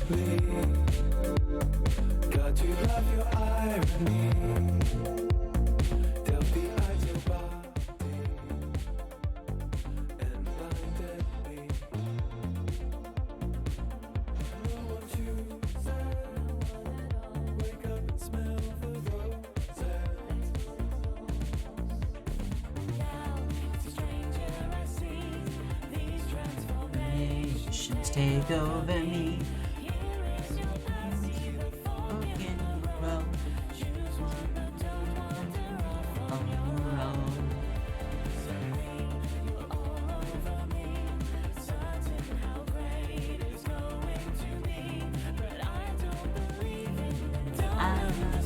Got to love your irony. Dealt the ideal body and blinded me. No one chooses. Wake up and smell the roses. Now, it's a stranger I see. These transformations Take over me.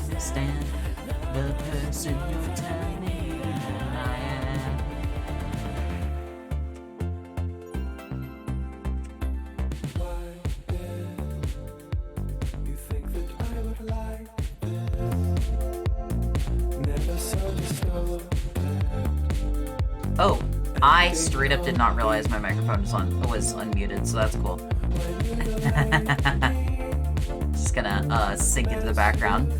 Understand the person you're telling me that I am. Why did you think that I would like this? Never so distorted. Oh, I straight up did not realize my microphone was unmuted, so that's cool. Just gonna sync into the background.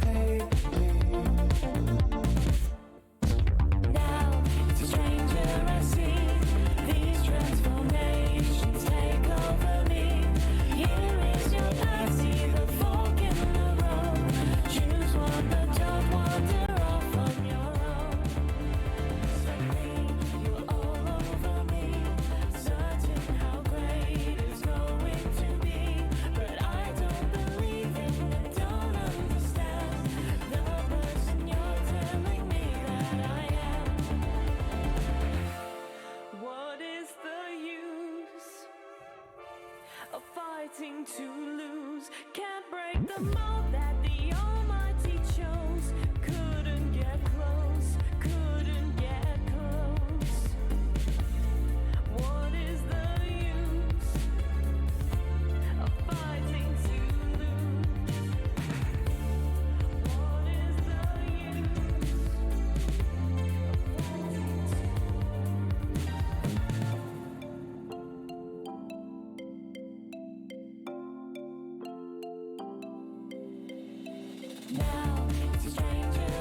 Fighting to lose, can't break the mold that the Almighty chose. Couldn't get close, couldn't get close. What is the use of fighting to lose? What is the use of Now, it's a stranger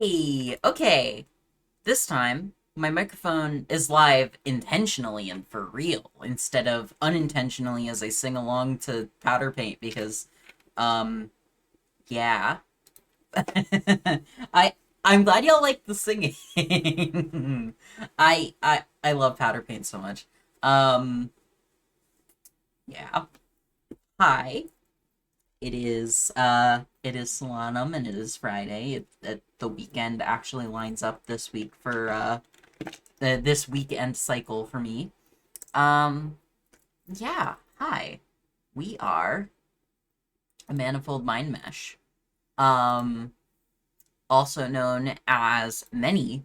Hey, okay. This time, my microphone is live intentionally and for real, instead of unintentionally as I sing along to Powder Paint, because, yeah. I I'm glad y'all like the singing. I love Powder Paint so much. Yeah. Hi. It is Solanum and it is Friday. The weekend actually lines up this week for this weekend cycle for me. Um yeah, hi. We are a manifold mind mesh. Um Also known as many.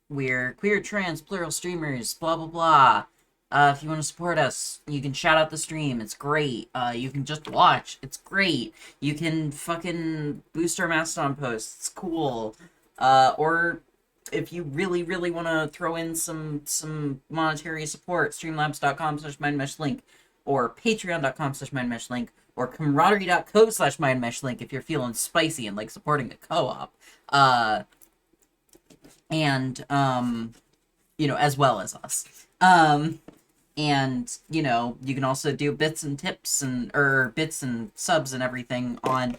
We're queer, trans, plural streamers, blah blah blah. If you want to support us, you can shout out the stream. It's great. You can just watch. It's great. You can fucking boost our Mastodon posts. It's cool. Or if you really, really want to throw in some monetary support, streamlabs.com/mindmeshlink, or patreon.com/mindmeshlink, or camaraderie.co/mindmeshlink if you're feeling spicy and like supporting the co-op. And as well as us. And you can also do bits and tips or bits and subs and everything on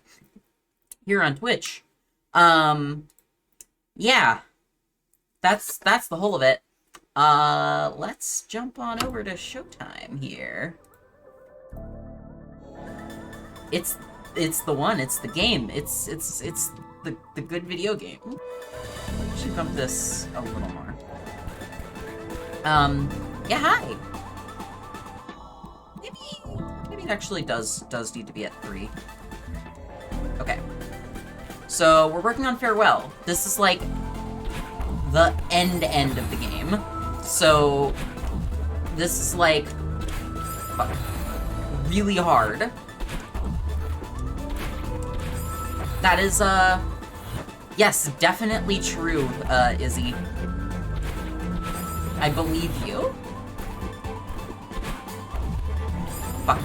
here on Twitch. Yeah. That's the whole of it. Let's jump on over to Showtime here. It's the one, it's the game. It's the good video game. Should bump this a little more. Yeah, hi. Maybe it actually does need to be at 3. Okay. So we're working on Farewell. This is like the end of the game. So this is like really hard. That is yes, definitely true, Izzy. I believe you. Fuck.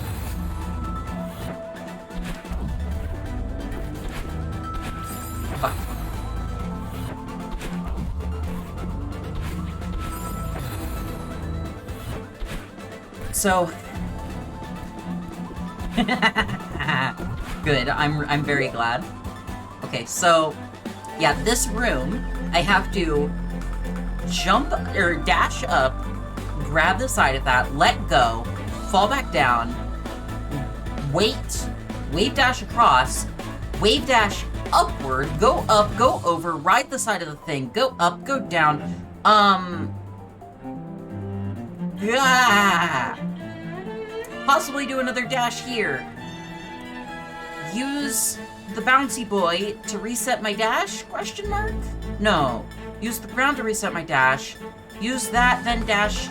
Fuck. So good. I'm very glad. Okay, so yeah, this room I have to jump or dash up, grab the side of that, let go, fall back down, wait, wave dash across, wave dash upward, go up, go over, ride the side of the thing, go up, go down, yeah. Possibly do another dash here. Use the bouncy boy to reset my dash? Question mark? No. Use the ground to reset my dash. Use that, then dash,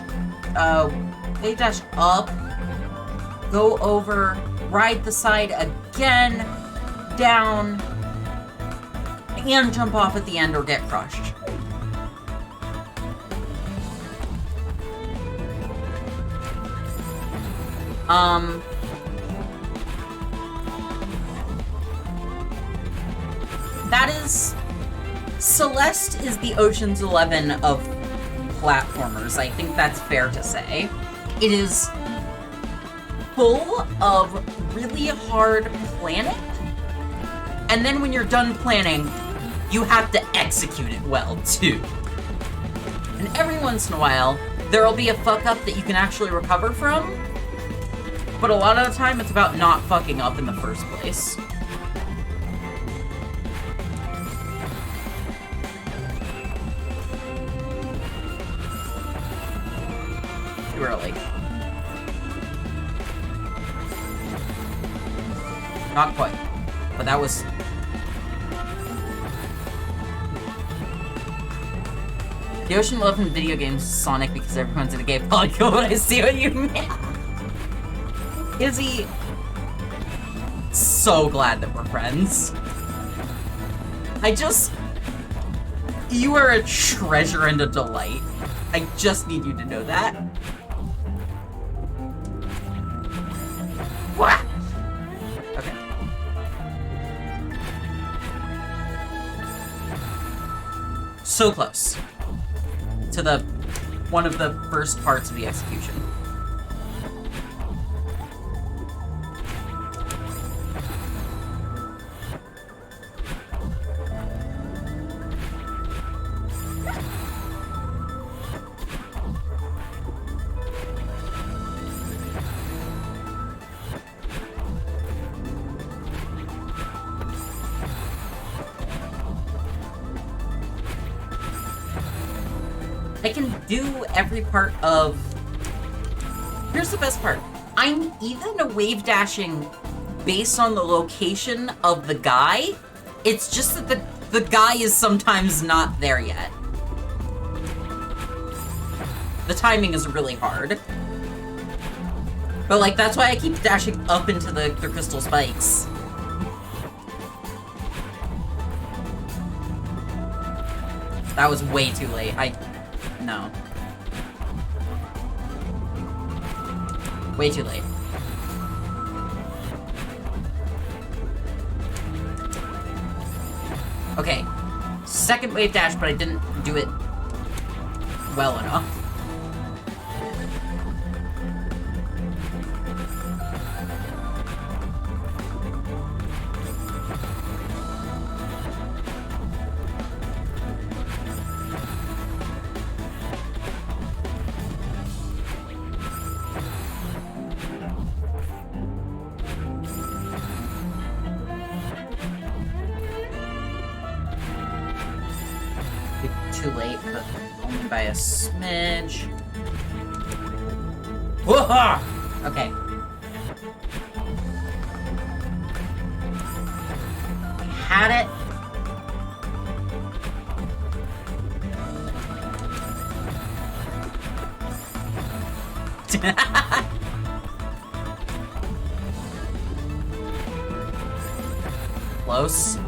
wave dash up, go over, ride the side again, down, and jump off at the end or get crushed. That is... Celeste is the Ocean's 11 of platformers. I think that's fair to say. It is full of really hard planning, and then when you're done planning, you have to execute it well, too. And every once in a while, there'll be a fuck-up that you can actually recover from, but a lot of the time, it's about not fucking up in the first place. Too early. Not quite. But that was... The Ocean Love in video games is Sonic because everyone's in a gay polygon, but I see what you mean. Izzy... So glad that we're friends. You are a treasure and a delight. I just need you to know that. What? Okay. So close to the one of the first parts of the execution. I can do every part of... Here's the best part. I'm even wave dashing based on the location of the guy. It's just that the guy is sometimes not there yet. The timing is really hard. But, like, that's why I keep dashing up into the crystal spikes. That was way too late. No. Way too late. Okay. Second wave dash, but I didn't do it well enough. Too late, but only by a smidge. Whoa! Okay. Had it. Close.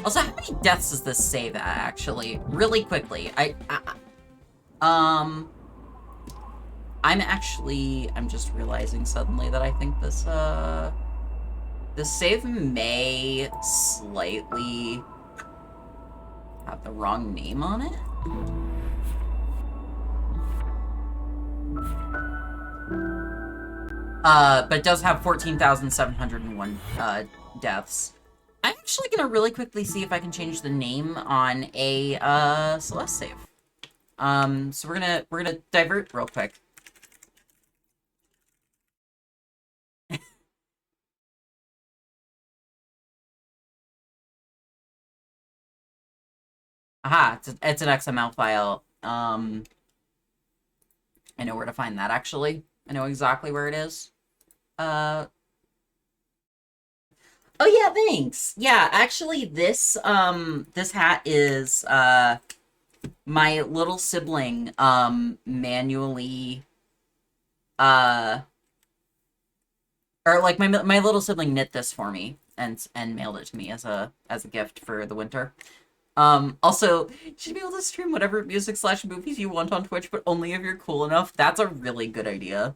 Also, how many deaths does this save at, actually? Really quickly. I'm just realizing suddenly that I think this save may slightly have the wrong name on it. But it does have 14,701, deaths. I'm actually gonna really quickly see if I can change the name on a, Celeste save. So we're gonna divert real quick. Aha, it's an XML file. I know where to find that, actually. I know exactly where it is. Oh yeah, thanks. Yeah, actually this hat is my little sibling manually or like my little sibling knit this for me and mailed it to me as a gift for the winter. Also, you should be able to stream whatever music/movies you want on Twitch, but only if you're cool enough. That's a really good idea.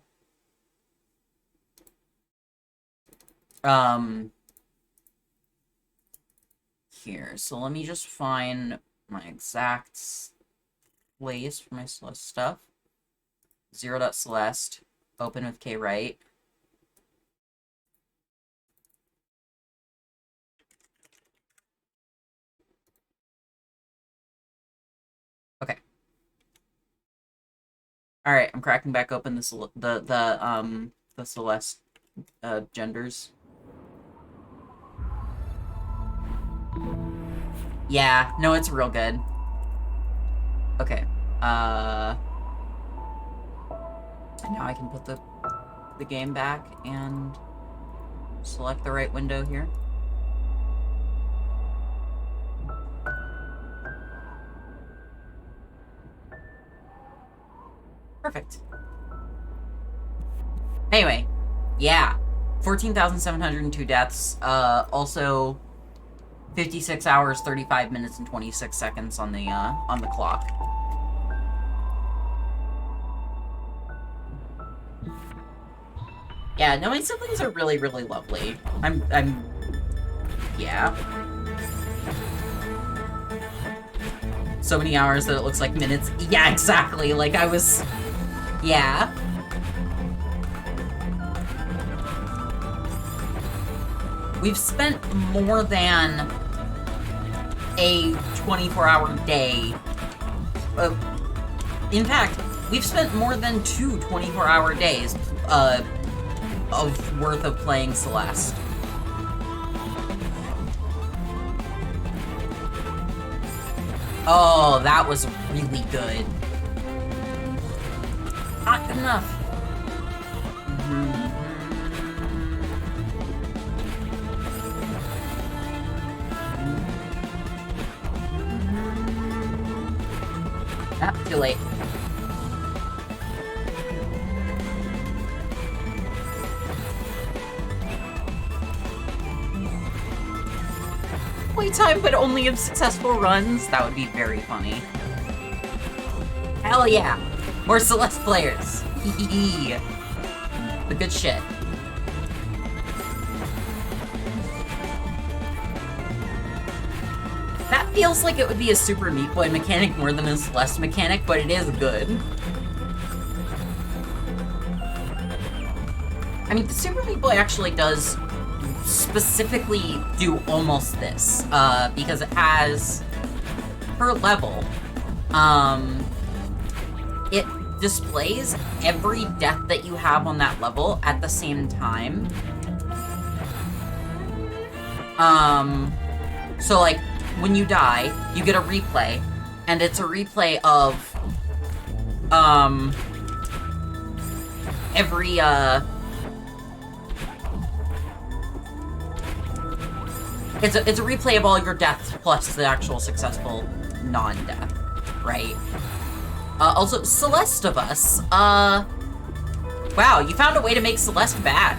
Here, so let me just find my exact place for my Celeste stuff. 0.celeste, open with K right. Okay. Alright, I'm cracking back open the Celeste genders. Yeah, no, it's real good. Okay. And now I can put the game back and select the right window here. Perfect. Anyway, yeah. 14,702 deaths. Also 56 hours, 35 minutes, and 26 seconds on the clock. Yeah, no, my siblings are really, really lovely. Yeah. So many hours that it looks like minutes. Yeah, exactly. Like, I was... Yeah. We've spent more than a 24-hour day. In fact, we've spent more than 2 24-hour days of worth of playing Celeste. Oh, that was really good. Not good enough. Ah, too late. Playtime, but only of successful runs? That would be very funny. Hell yeah! More Celeste players! Hee. The good shit. That feels like it would be a Super Meat Boy mechanic more than a Celeste mechanic, but it is good. I mean, the Super Meat Boy actually does specifically do almost this, because it has, per level, it displays every death that you have on that level at the same time. So like, when you die, you get a replay, and it's a replay of, every, It's a replay of all your deaths plus the actual successful non-death, right? Also, Celeste of Us, wow, you found a way to make Celeste bad.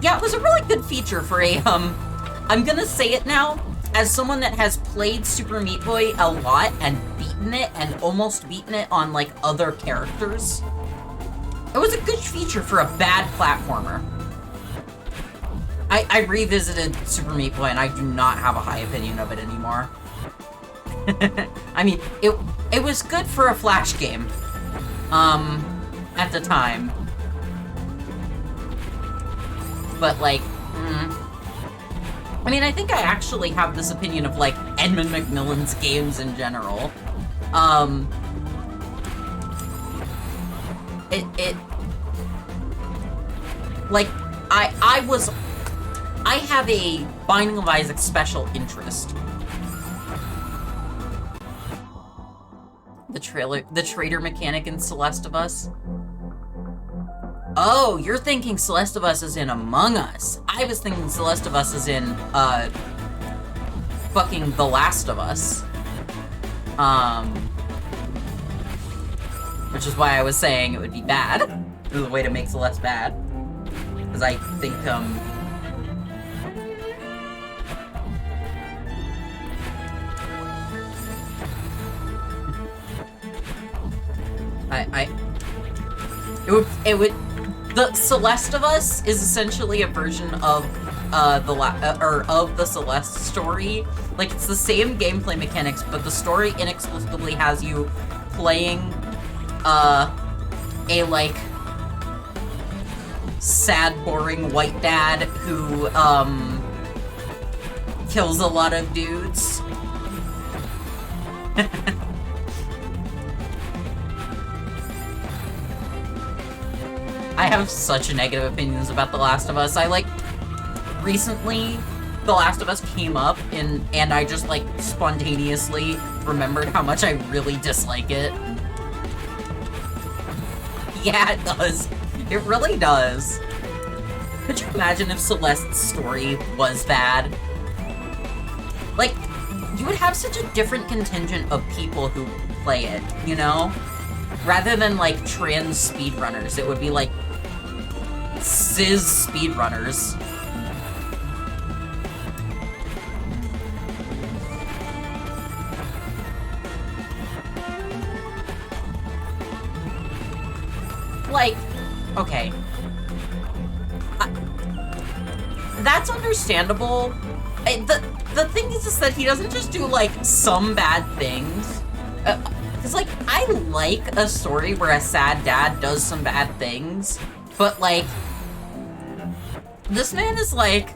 Yeah, it was a really good feature for a, I'm gonna say it now, as someone that has played Super Meat Boy a lot and beaten it, and almost beaten it on, like, other characters. It was a good feature for a bad platformer. I revisited Super Meat Boy and I do not have a high opinion of it anymore. I mean, it was good for a Flash game, at the time. But, like, I mean, I think I actually have this opinion of, like, Edmund Macmillan's games in general. Like, I have a Binding of Isaac special interest. The traitor mechanic in Celeste of Us. Oh, you're thinking Celeste of Us is in Among Us. I was thinking Celeste of Us is in, fucking The Last of Us. Which is why I was saying it would be bad. There's a way to make Celeste bad. Because I think, the Celeste of Us is essentially a version of, of the Celeste story. Like, it's the same gameplay mechanics, but the story inexplicably has you playing, a, like, sad, boring white dad who, kills a lot of dudes. I have such negative opinions about The Last of Us. I, like, recently, The Last of Us came up, and I just, like, spontaneously remembered how much I really dislike it. Yeah, it does. It really does. Could you imagine if Celeste's story was bad? Like, you would have such a different contingent of people who play it, you know? Rather than, like, trans speedrunners, it would be, like, cis speedrunners. like, okay. That's understandable. The thing is that he doesn't just do, like, some bad things. Because, like, I like a story where a sad dad does some bad things, but, like, this man is like,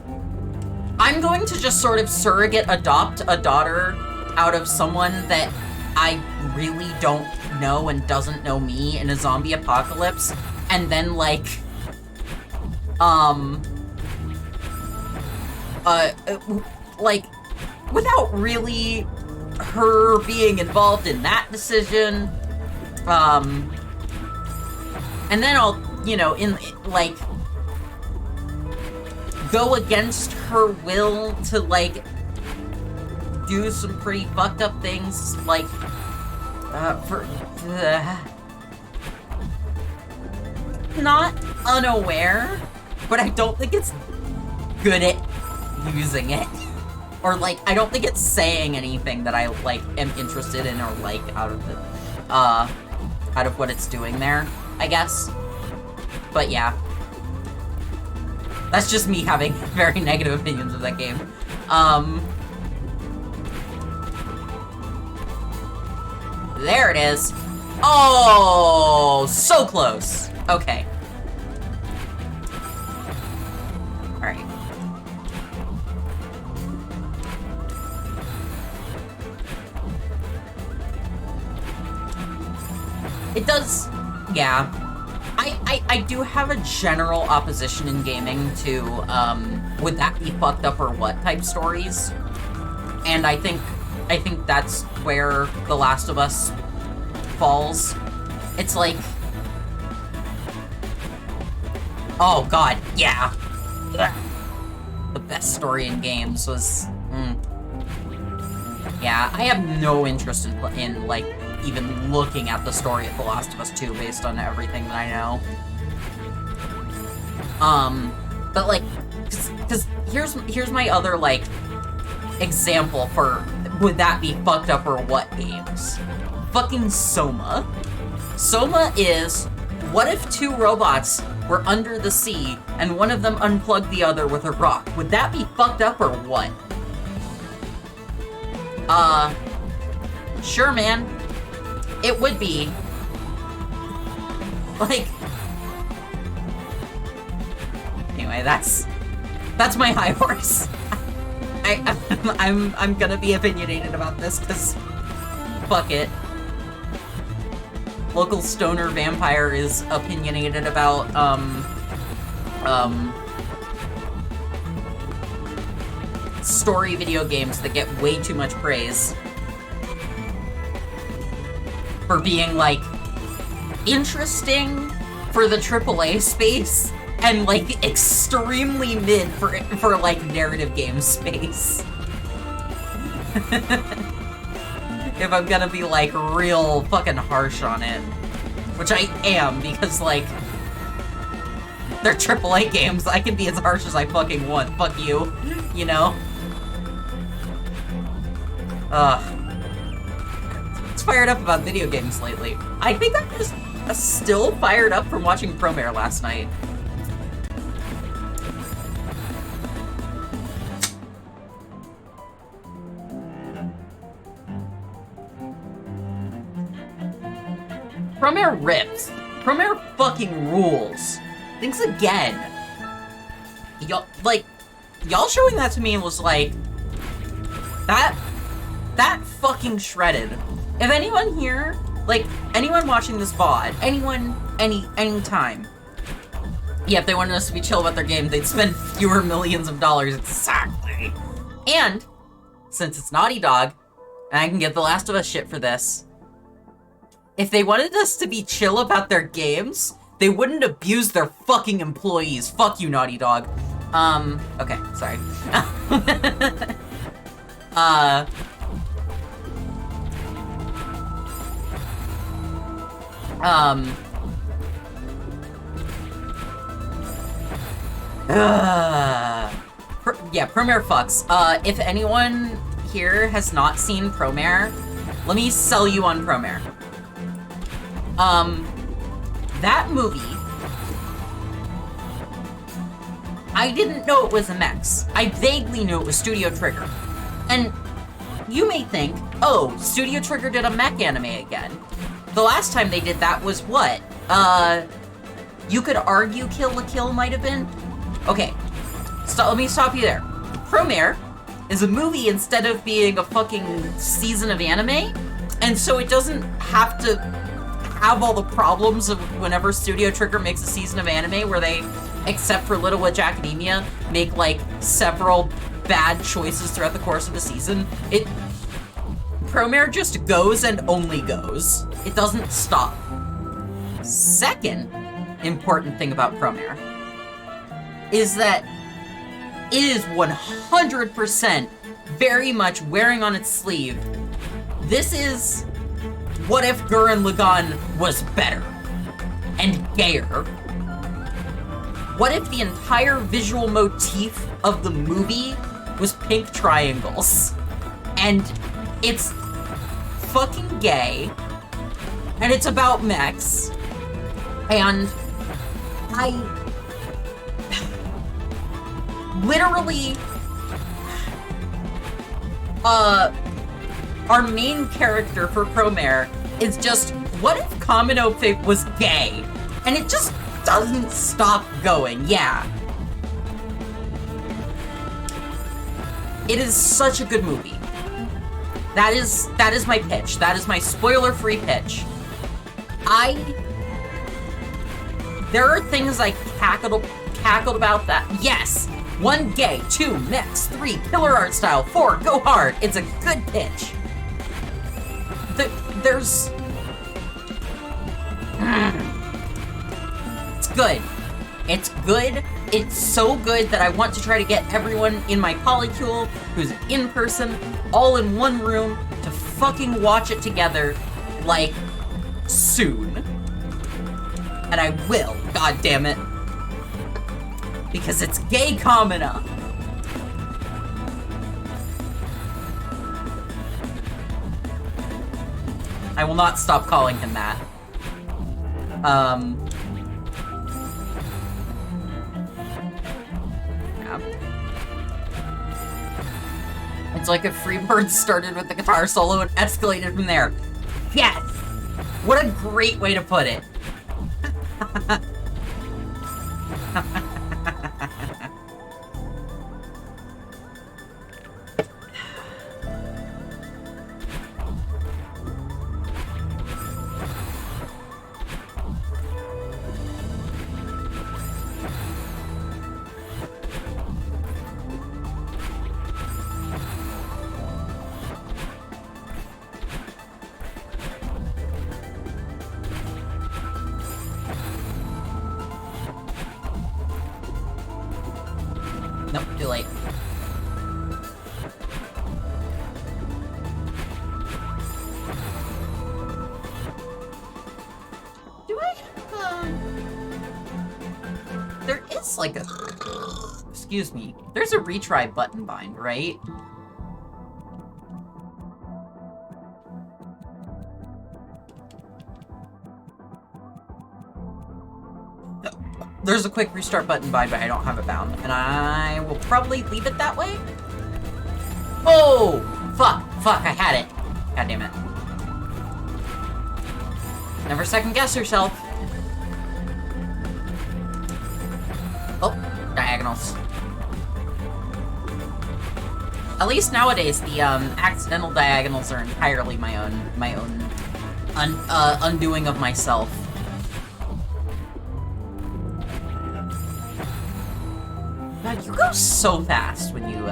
I'm going to just sort of surrogate adopt a daughter out of someone that I really don't know and doesn't know me in a zombie apocalypse, and then, like, like, without really her being involved in that decision, and then I'll, you know, like, go against her will to, like, do some pretty fucked up things, like, not unaware, but I don't think it's good at using it. Or, like, I don't think it's saying anything that I, like, am interested in or like out of what it's doing there, I guess. But yeah. That's just me having very negative opinions of that game. There it is. Oh, so close. Okay. All right. It does, yeah. I do have a general opposition in gaming to, would that be fucked up or what type stories. And I think that's where The Last of Us falls. It's like, oh god, yeah. The best story in games was, yeah, I have no interest in like, even looking at the story of The Last of Us 2 based on everything that I know. But like, cause here's my other, like, example for would that be fucked up or what games. Fucking Soma. Soma is, what if two robots were under the sea and one of them unplugged the other with a rock? Would that be fucked up or what? Sure, man. It would be. Like, anyway, that's my high horse. I'm gonna be opinionated about this because fuck it. Local stoner vampire is opinionated about story video games that get way too much praise for being, like, interesting for the AAA space and, like, extremely mid for like, narrative game space. If I'm gonna be, like, real fucking harsh on it. Which I am, because, like, they're AAA games. I can be as harsh as I fucking want. Fuck you. You know? Fired up about video games lately. I think I'm just still fired up from watching Promare last night. Promare rips. Promare fucking rules. Thanks again. Y'all showing that to me was like, that fucking shredded. If anyone here, like, anyone watching this VOD, anytime, yeah, if they wanted us to be chill about their game, they'd spend fewer millions of dollars, exactly. And, since it's Naughty Dog, and I can get The Last of Us shit for this, if they wanted us to be chill about their games, they wouldn't abuse their fucking employees. Fuck you, Naughty Dog. Okay, sorry. Yeah, Promare fucks. If anyone here has not seen Promare, let me sell you on Promare. That movie, I didn't know it was a mech. I vaguely knew it was Studio Trigger. And you may think, oh, Studio Trigger did a mech anime again. The last time they did that was what? You could argue Kill la Kill might have been? Okay, let me stop you there. Promare is a movie instead of being a fucking season of anime, and so it doesn't have to have all the problems of whenever Studio Trigger makes a season of anime where they, except for Little Witch Academia, make like several bad choices throughout the course of the season. Promare just goes and only goes. It doesn't stop. Second important thing about Promare is that it is 100% very much wearing on its sleeve. This is what if Gurren Lagann was better and gayer? What if the entire visual motif of the movie was pink triangles? And it's fucking gay, and it's about mechs, and literally, our main character for Promare is just, what if Kaminope was gay? And it just doesn't stop going, yeah. It is such a good movie. That is my pitch. That is my spoiler-free pitch. There are things I cackled about that. Yes! 1, gay. 2, mix. 3, killer art style. 4, go hard. It's a good pitch. There's... It's good. It's good. It's so good that I want to try to get everyone in my polycule who's in person, all in one room, to fucking watch it together, like, soon. And I will, goddammit. Because it's gay Kamina. I will not stop calling him that. Yeah. It's like if Freebird started with the guitar solo and escalated from there. Yes! What a great way to put it. Nope, too late. Do I? There is like a... Excuse me. There's a retry button bind, right? There's a quick restart button bind, but I don't have it bound. And I will probably leave it that way. Oh! Fuck, I had it. God damn it. Never second guess yourself. Oh, diagonals. At least nowadays, the accidental diagonals are entirely my own undoing of myself. God, you go so fast when you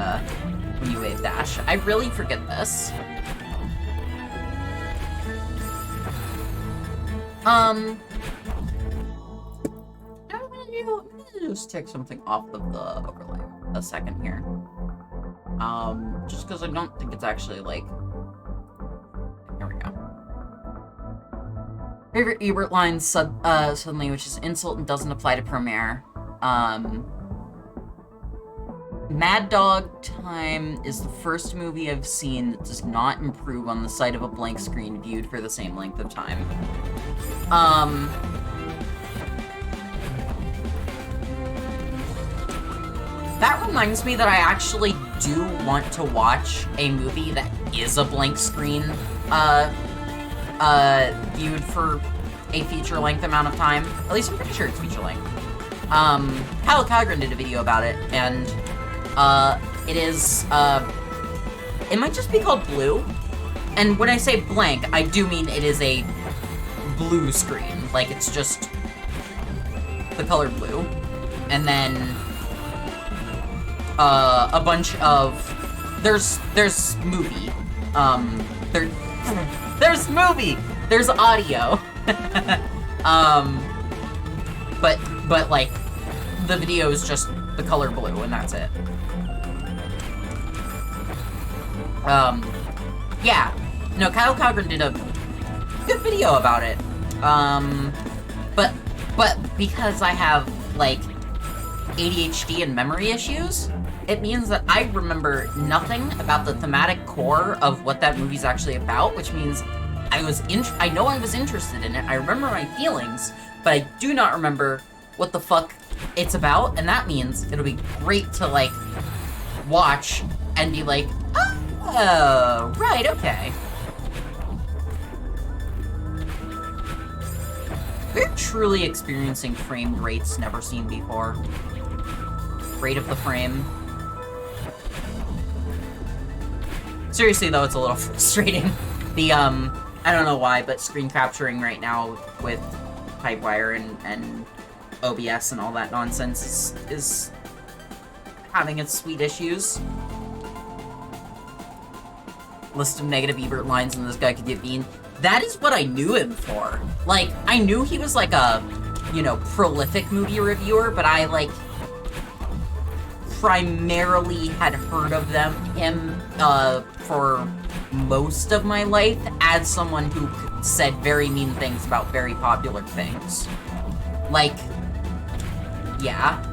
wave dash. I really forget this. I'm gonna just take something off of the overlay a second here. Just because I don't think it's actually like... Here we go. Favorite Ebert line suddenly, which is insult and doesn't apply to Promare. Mad Dog Time is the first movie I've seen that does not improve on the sight of a blank screen viewed for the same length of time. That reminds me that I actually do want to watch a movie that is a blank screen, viewed for a feature-length amount of time. At least I'm pretty sure it's feature-length. Kyle Cogran did a video about it, and, it is, it might just be called Blue. And when I say blank, I do mean it is a blue screen. Like, it's just the color blue. And then, a bunch of... There's movie. There's movie! There's audio. But, like, the video is just the color blue, and that's it. Yeah. No, Kyle Cogran did a good video about it. But because I have, like, ADHD and memory issues, it means that I remember nothing about the thematic core of what that movie's actually about, which means I know I was interested in it, I remember my feelings, but I do not remember what the fuck it's about, and that means it'll be great to, like, watch and be like, oh, right, okay. We're truly experiencing framed rates never seen before. Rate of the frame. Seriously, though, it's a little frustrating. The, I don't know why, but screen capturing right now with Pipewire and OBS and all that nonsense is having its sweet issues. List of negative Ebert lines and this guy could get bean. That is what I knew him for. Like, I knew he was like a, you know, prolific movie reviewer, but I, like, primarily had heard of him, for most of my life as someone who said very mean things about very popular things. Like, yeah.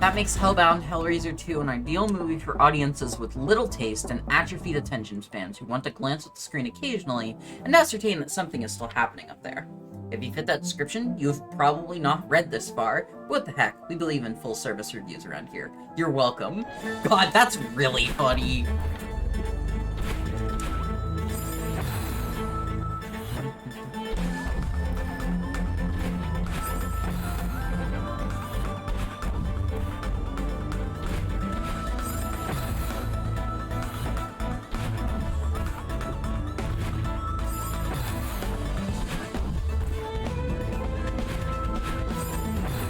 That makes Hellbound Hellraiser 2 an ideal movie for audiences with little taste and atrophied attention spans who want to glance at the screen occasionally and ascertain that something is still happening up there. If you fit that description, you've probably not read this far. What the heck, we believe in full-service reviews around here. You're welcome. God, that's really funny.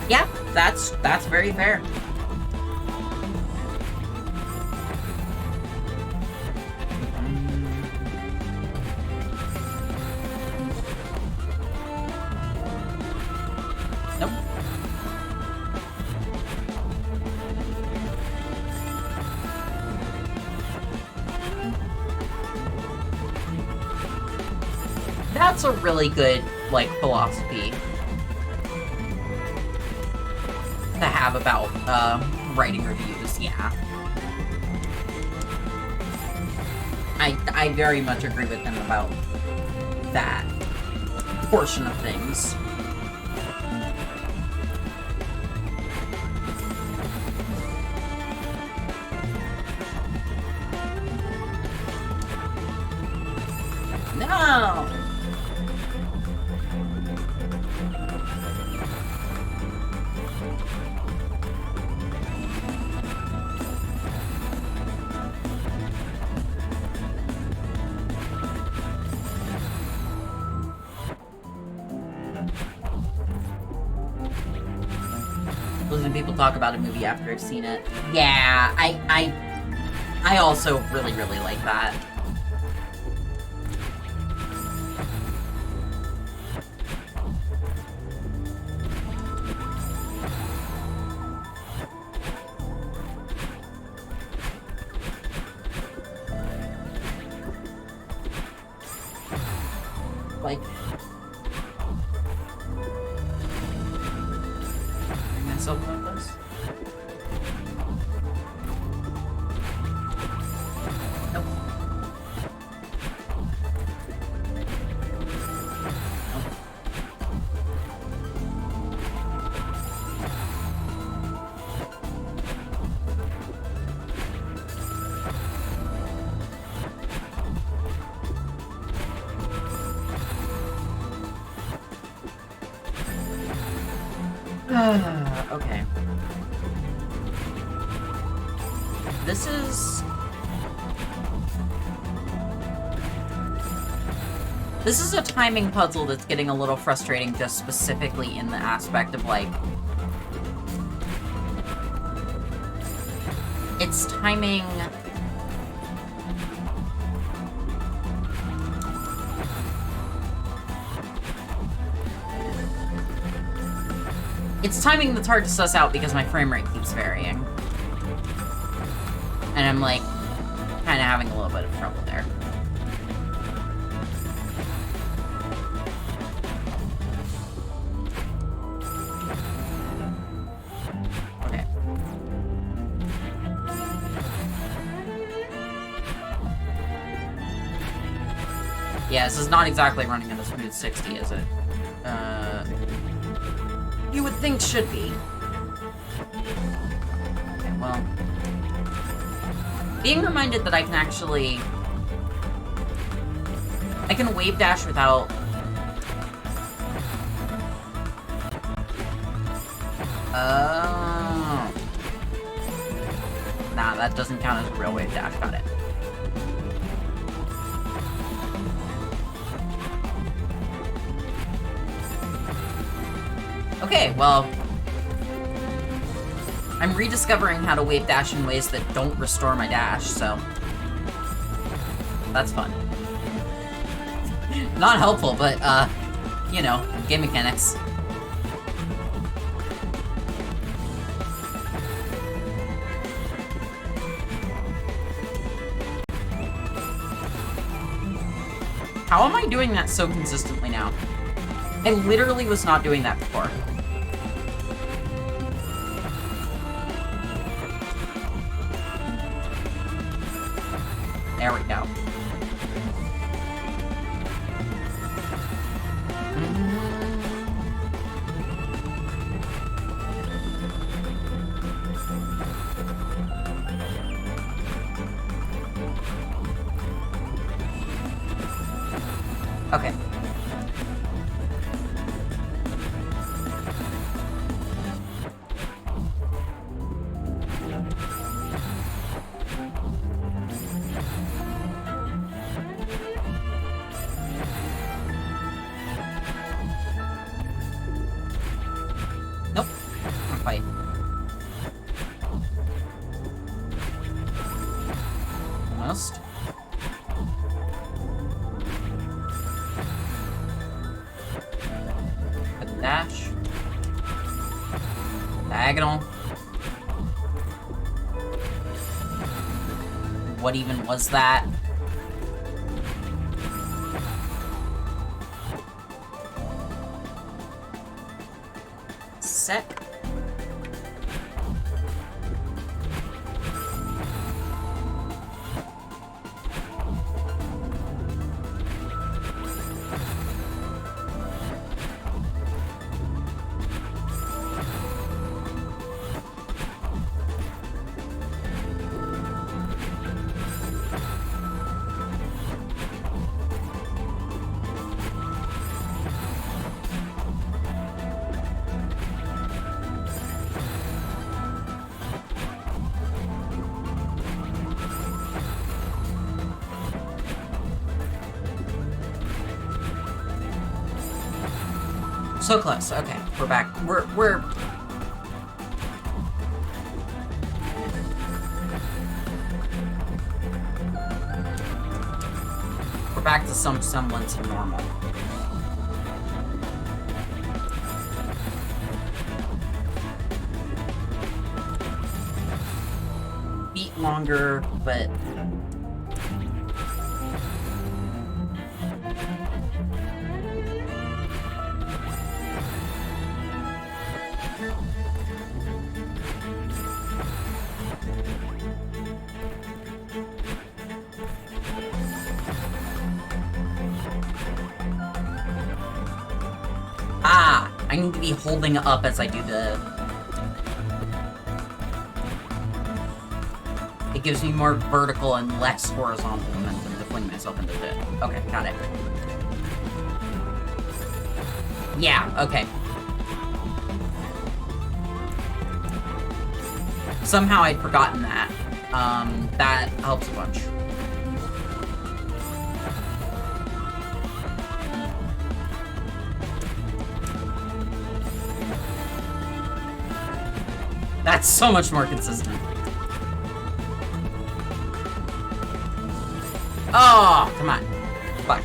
Yeah, that's very fair. Nope. That's a really good, like, philosophy to have about writing reviews, yeah. I very much agree with him about that portion of things. No! Listening to people talk about a movie after I've seen it. Yeah, I also really, really like that. something like this? Nope. Okay. This is a timing puzzle that's getting a little frustrating just specifically in the aspect of, like, it's timing... It's timing that's hard to suss out because my frame rate keeps varying. And I'm, like, kind of having a little bit of trouble there. Okay. Yeah, this is not exactly running at a smooth 60, is it? You would think should be. Okay, well. Being reminded that I can actually... I can wave dash without... Oh. Nah, that doesn't count as a real wave dash. Got it. Okay, well, I'm rediscovering how to wave dash in ways that don't restore my dash, so that's fun. Not helpful, but, you know, game mechanics. How am I doing that so consistently now? I literally was not doing that before. There we go. Okay. Nope. Not quite. Almost. Dash. Diagonal. What even was that? Set. So close. Okay, we're back. We're back to some semblance of normal. Beat longer, but I need to be holding up as I do the... It gives me more vertical and less horizontal momentum to fling myself into it. Okay, got it. Yeah, okay. Somehow I'd forgotten that. That helps a bunch. That's so much more consistent. Oh, come on. Fuck.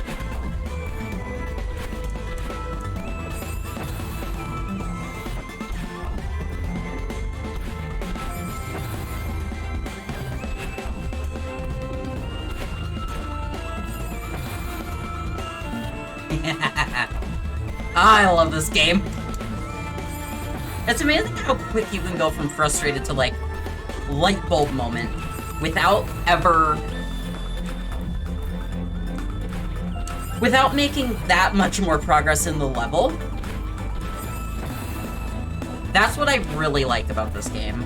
I love this game. It's amazing how quick you can go from frustrated to, like, light bulb moment without ever... without making that much more progress in the level. That's what I really like about this game.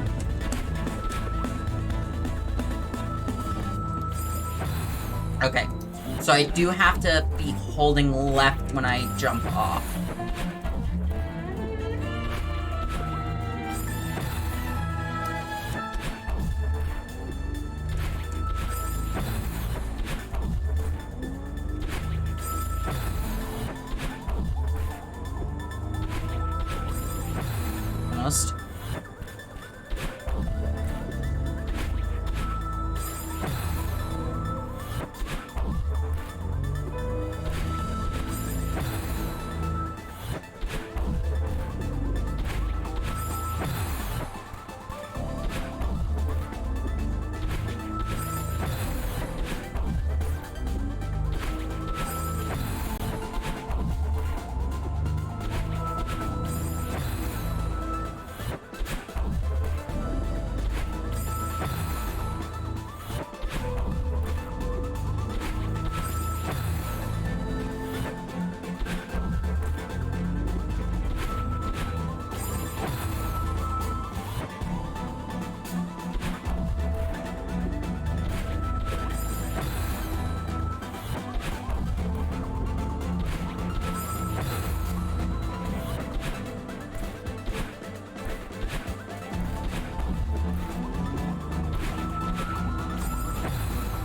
Okay, so I do have to be holding left when I jump off. Almost.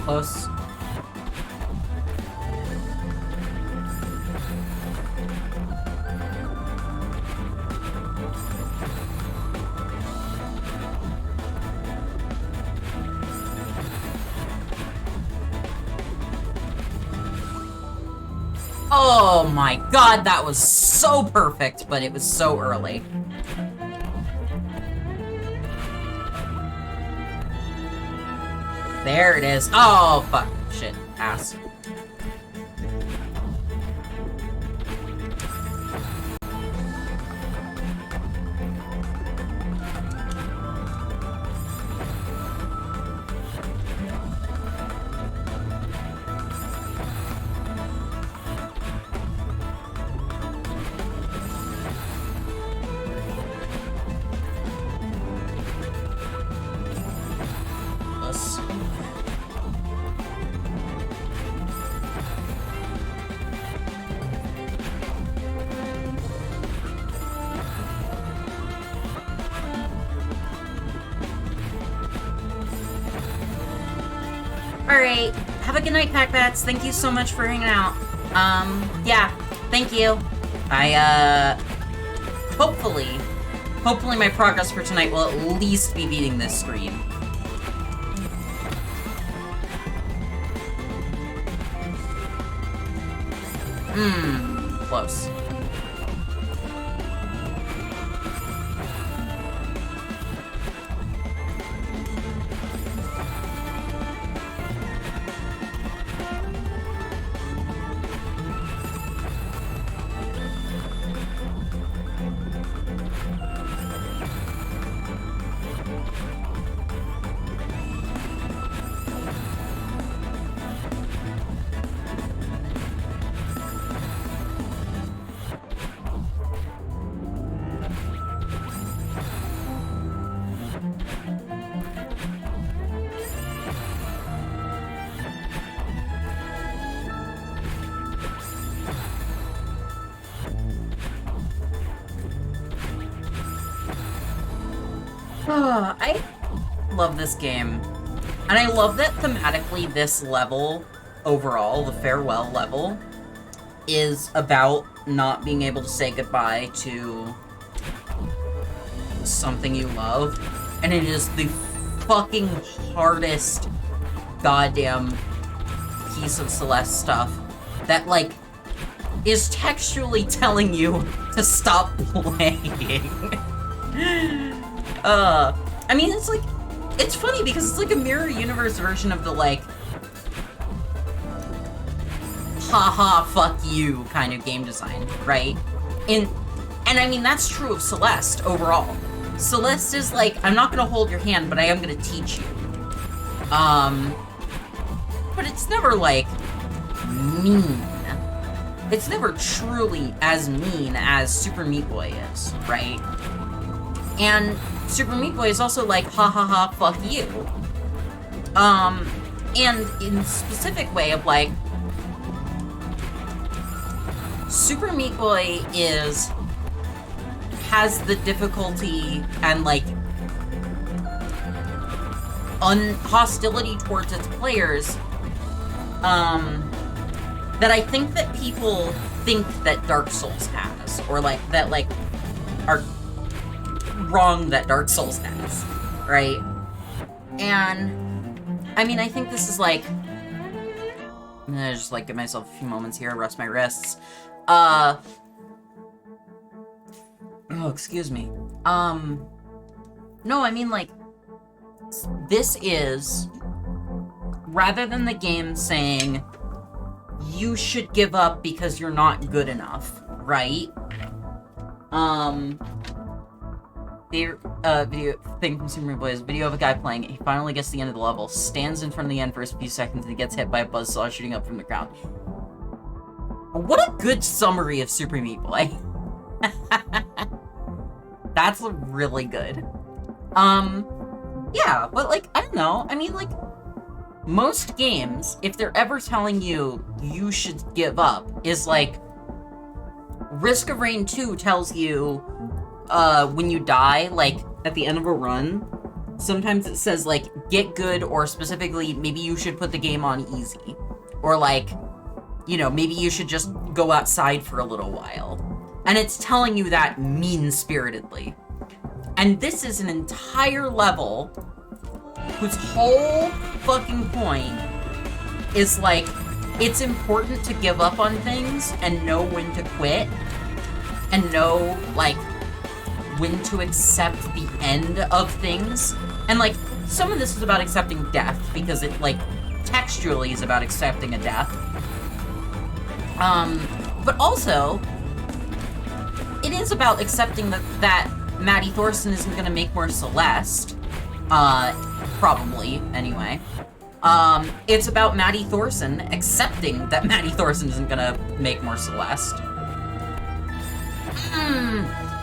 Close. Oh my god, that was so perfect, but it was so early. There it is. Oh, fuck. Shit. Ass. Alright, have a good night, Pack Bats. Thank you so much for hanging out. Yeah, thank you. Hopefully my progress for tonight will at least be beating this screen. Close. I love this game. And I love that thematically this level, overall, the farewell level, is about not being able to say goodbye to something you love. And it is the fucking hardest goddamn piece of Celeste stuff that, like, is textually telling you to stop playing. I mean, it's like, it's funny because it's like a mirror universe version of the, like, haha, fuck you kind of game design, right? And I mean, that's true of Celeste overall. Celeste is like, I'm not gonna hold your hand, but I am gonna teach you. But it's never, like, mean. It's never truly as mean as Super Meat Boy is, right? And Super Meat Boy is also like, ha ha ha, fuck you. And in a specific way of, like, Super Meat Boy has the difficulty and, like, hostility towards its players, that I think that people think that Dark Souls has, or, like, that, like, are wrong that Dark Souls has, right? And, I mean, I think this is, like, I'm gonna just, like, give myself a few moments here, rest my wrists. Oh, excuse me. No, I mean, like, this is, rather than the game saying, you should give up because you're not good enough, right? Video thing from Super Meat Boy is a video of a guy playing it. He finally gets to the end of the level, stands in front of the end for a few seconds, and he gets hit by a buzzsaw shooting up from the ground. What a good summary of Super Meat Boy. That's really good. Yeah, but, like, I don't know. I mean, like, most games, if they're ever telling you you should give up, is like, Risk of Rain 2 tells you, when you die, like, at the end of a run, sometimes it says, like, get good, or specifically, maybe you should put the game on easy. Or, like, you know, maybe you should just go outside for a little while. And it's telling you that mean-spiritedly. And this is an entire level whose whole fucking point is, like, it's important to give up on things and know when to quit. And know, like, when to accept the end of things. And, like, some of this is about accepting death, because it, like, textually is about accepting a death. But also, it is about accepting that Maddie Thorson isn't gonna make more Celeste. Probably, anyway. It's about Maddie Thorson accepting that Maddie Thorson isn't gonna make more Celeste.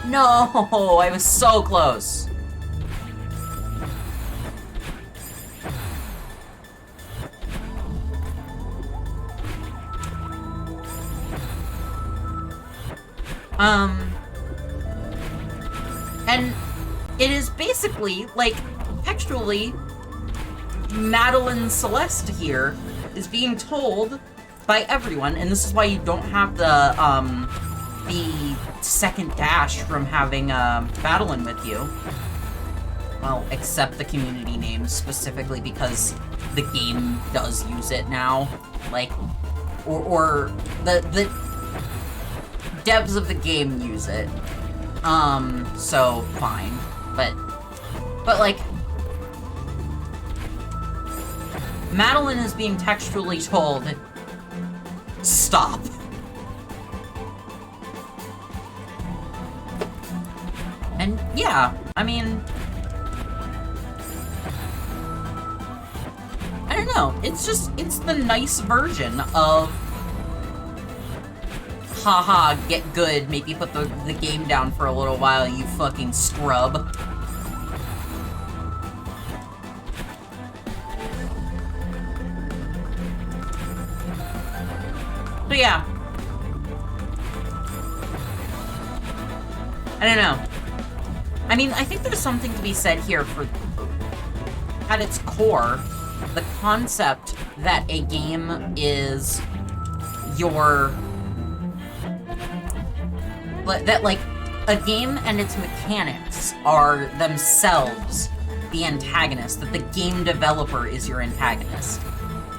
No, I was so close. And it is basically, like, textually, Madeline Celeste here is being told by everyone, and this is why you don't have the second dash from having, Madeline with you. Well, except the community name, specifically because the game does use it now. Like, or the devs of the game use it. So, fine. But, like, Madeline is being textually told, stop. And, yeah, I mean, I don't know, it's the nice version of, haha, get good, maybe put the game down for a little while, you fucking scrub. So yeah. I don't know. I mean, I think there's something to be said here for, at its core, the concept that a game is your... that, like, a game and its mechanics are themselves the antagonist, that the game developer is your antagonist.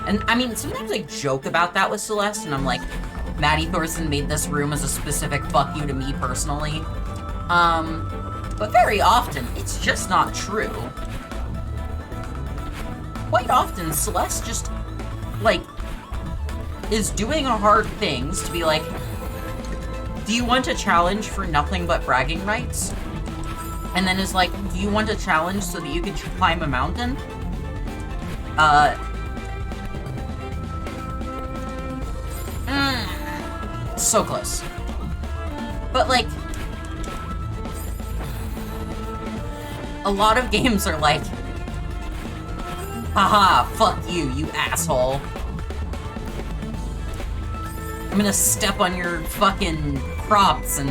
And, I mean, sometimes I joke about that with Celeste, and I'm like, Maddie Thorson made this room as a specific fuck you to me personally. But very often, it's just not true. Quite often, Celeste just, like, is doing hard things to be like, do you want a challenge for nothing but bragging rights? And then is like, do you want a challenge so that you can climb a mountain? So close. But, like, a lot of games are like, haha, fuck you, you asshole. I'm gonna step on your fucking props and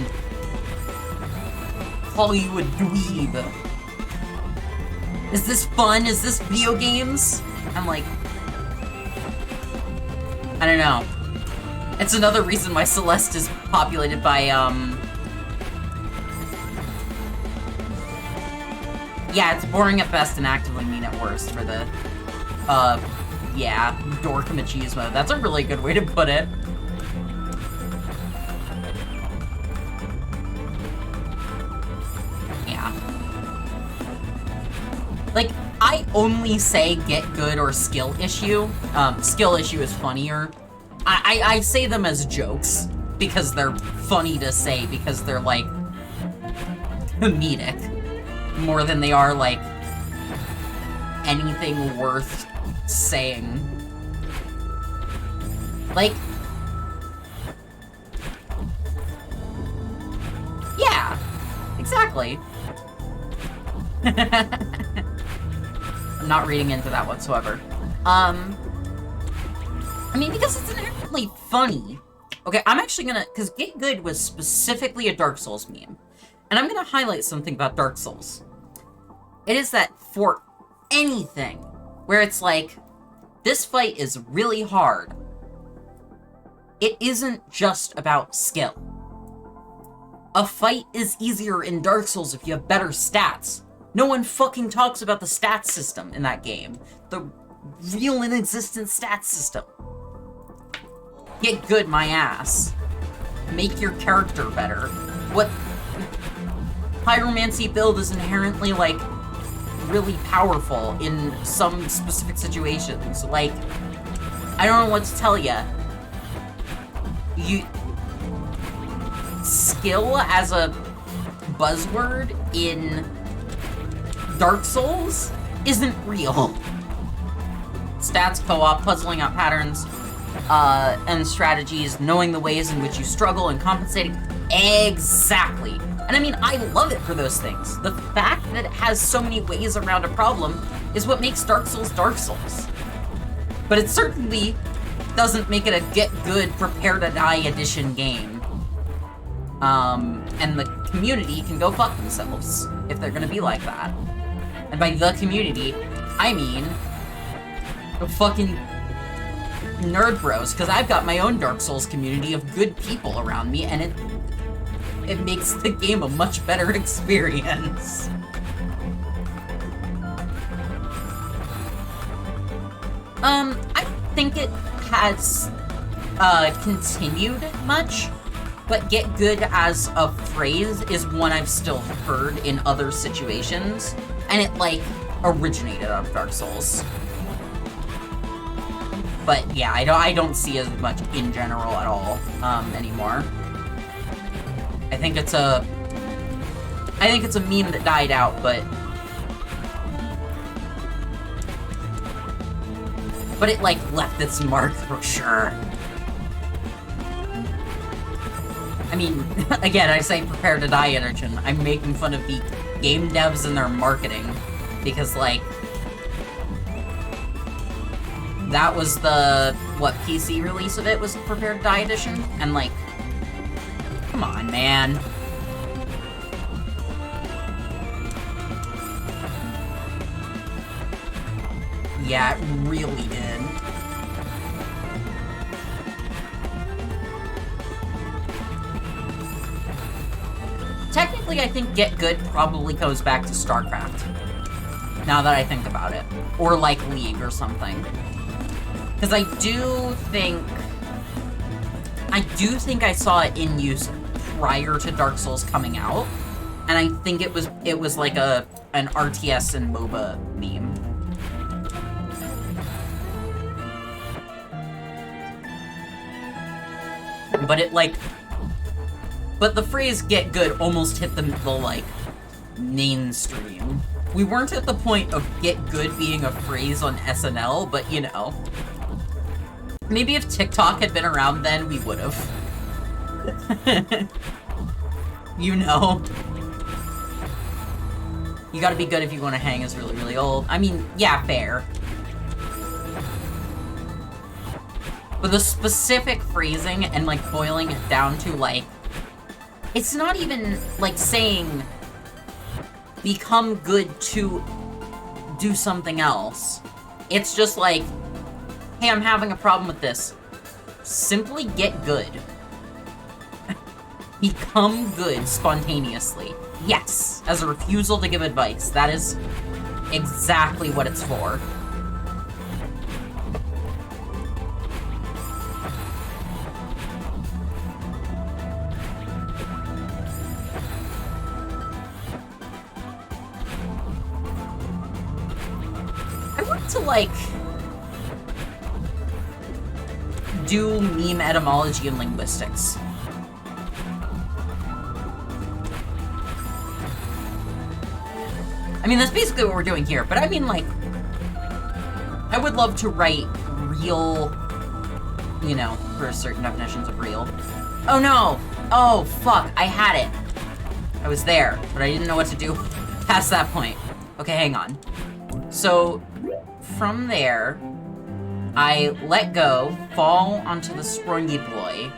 call you a dweeb. Is this fun? Is this video games? I'm like, I don't know. It's another reason why Celeste is populated by, yeah, it's boring at best and actively mean at worst for the, yeah, dork machismo. That's a really good way to put it. Yeah. Like, I only say get good or skill issue. Skill issue is funnier. I say them as jokes because they're funny to say because they're, like, comedic more than they are, like, anything worth saying. Like, yeah, exactly. I'm not reading into that whatsoever. I mean, because it's inherently funny. Okay, I'm actually gonna, because Get Good was specifically a Dark Souls meme. And I'm gonna highlight something about Dark Souls. It is that for anything where it's like, this fight is really hard, it isn't just about skill. A fight is easier in Dark Souls if you have better stats. No one fucking talks about the stats system in that game. The real and existent stats system. Get good, my ass. Make your character better. What pyromancy build is inherently, like, really powerful in some specific situations. Like, I don't know what to tell ya. Skill as a buzzword in Dark Souls isn't real. Stats, co-op, puzzling out patterns, and strategies, knowing the ways in which you struggle and compensating. Exactly. And I mean, I love it for those things. The fact that it has so many ways around a problem is what makes Dark Souls Dark Souls. But it certainly doesn't make it a get good, prepare to die edition game. And the community can go fuck themselves if they're gonna be like that. And by the community, I mean the fucking nerd bros, because I've got my own Dark Souls community of good people around me, and it makes the game a much better experience. I don't think it has continued much, but get good as a phrase is one I've still heard in other situations, and it, like, originated out of Dark Souls. But yeah, I don't see as much in general at all anymore. I think it's a meme that died out, but it, like, left its mark for sure. I mean, again, I say prepare to die edition. I'm making fun of the game devs and their marketing because, like, that was the, what, PC release of it was Prepare to Die edition? And, like, come on, man. Yeah, it really did. Technically, I think Get Good probably goes back to StarCraft. Now that I think about it. Or, like, League or something. Because I do think I saw it in use prior to Dark Souls coming out. And I think it was like an RTS and MOBA meme. But it, like... But the phrase "get good" almost hit the like, mainstream. We weren't at the point of "get good" being a phrase on SNL, but, you know. Maybe if TikTok had been around then, we would've. You know. You gotta be good if you want to hang is really, really old. I mean, yeah, fair. But the specific phrasing and, like, boiling it down to, like... It's not even, like, saying... become good to do something else. It's just like, hey, I'm having a problem with this. Simply get good. Become good spontaneously. Yes, as a refusal to give advice. That is exactly what it's for. I want to, like, do meme etymology and linguistics. I mean, that's basically what we're doing here, but I mean, like, I would love to write real, you know, for certain definitions of real. Oh no! Oh, fuck, I had it. I was there, but I didn't know what to do past that point. Okay, hang on. So, from there, I let go, fall onto the springy boy.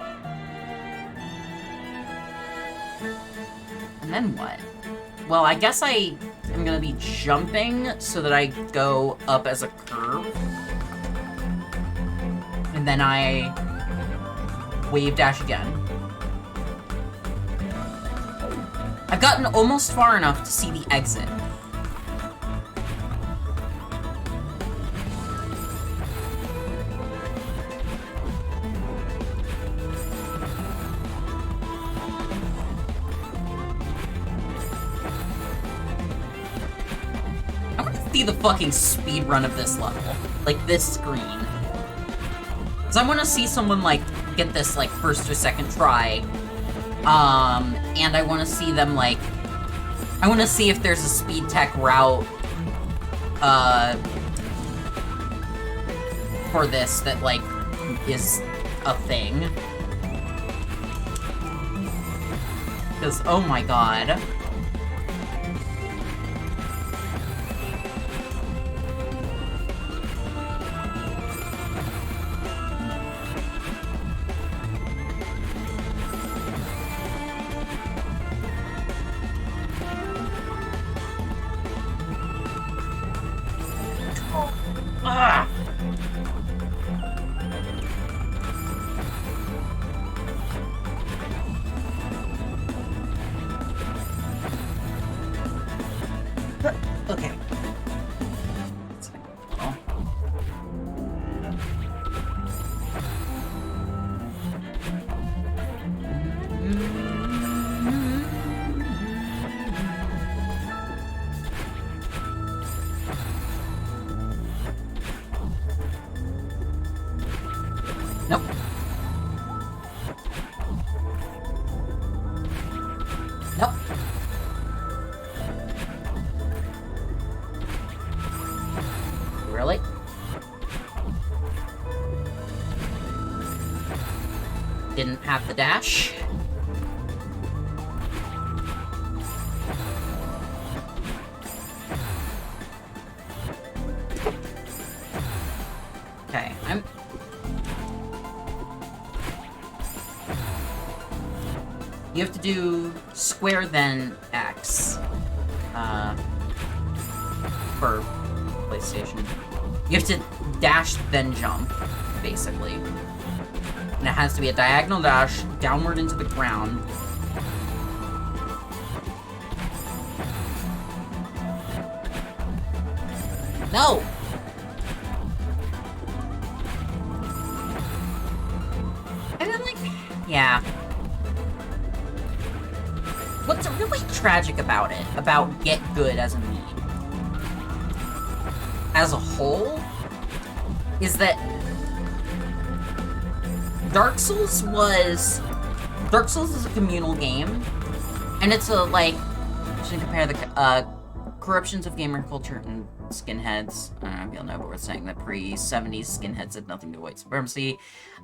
And then what? Well, I guess I am gonna be jumping so that I go up as a curve. And then I wave dash again. I've gotten almost far enough to see the exit. See the fucking speed run of this level. Like, this screen. Because I want to see someone, like, get this, like, first or second try. And I want to see them, like... I want to see if there's a speed tech route, for this that, like, is a thing. Because, oh my god. Ah! Okay. Oh. Nope. Nope. Really? Didn't have the dash. Okay, you have to do square then X. For PlayStation. You have to dash, then jump, basically. And it has to be a diagonal dash downward into the ground. No! And then, like, yeah. What's really tragic about it, about Get Good as a meme, as a whole, is that Dark Souls is a communal game, and it's a, like, you should compare the, corruptions of gamer culture and skinheads. I don't know if you'll know, but we're saying that pre-70s skinheads had nothing to do with white supremacy.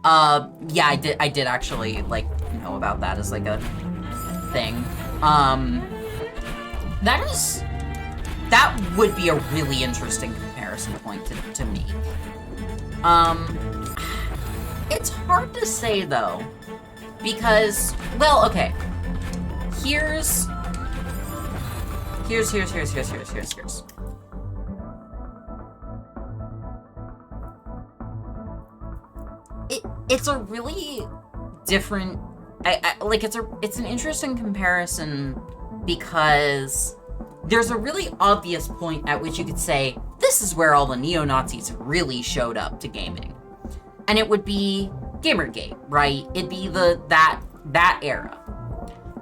Yeah, I did actually, like, know about that as, like, a thing. That would be a really interesting comparison point to make. It's hard to say, though, because, well, okay. Here's. It's a really different, it's an interesting comparison because there's a really obvious point at which you could say, this is where all the neo-Nazis really showed up to gaming. And it would be Gamergate, right? It'd be that era.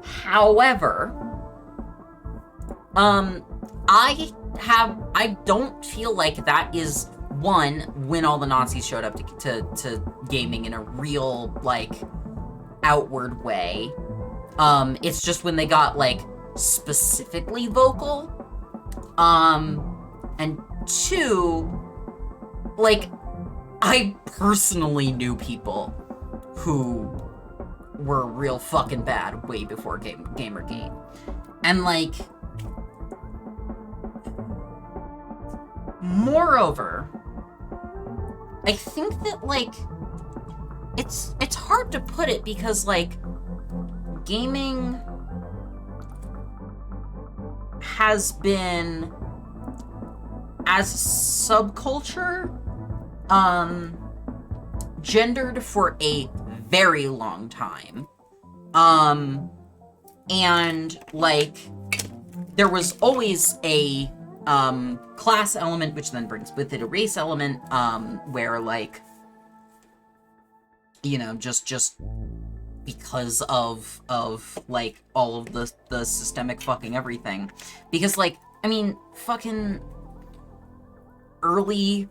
However, I don't feel like that is, one, when all the Nazis showed up to gaming in a real, like, outward way. It's just when they got, like, specifically vocal. And two, like, I personally knew people who were real fucking bad way before Gamergate. And, like, moreover, I think that, like, it's hard to put it because, like, gaming has been, as a subculture, gendered for a very long time. And, like, there was always a class element, which then brings with it a race element, where, like, you know, just because of like all of the systemic fucking everything. Because, like, I mean, fucking early,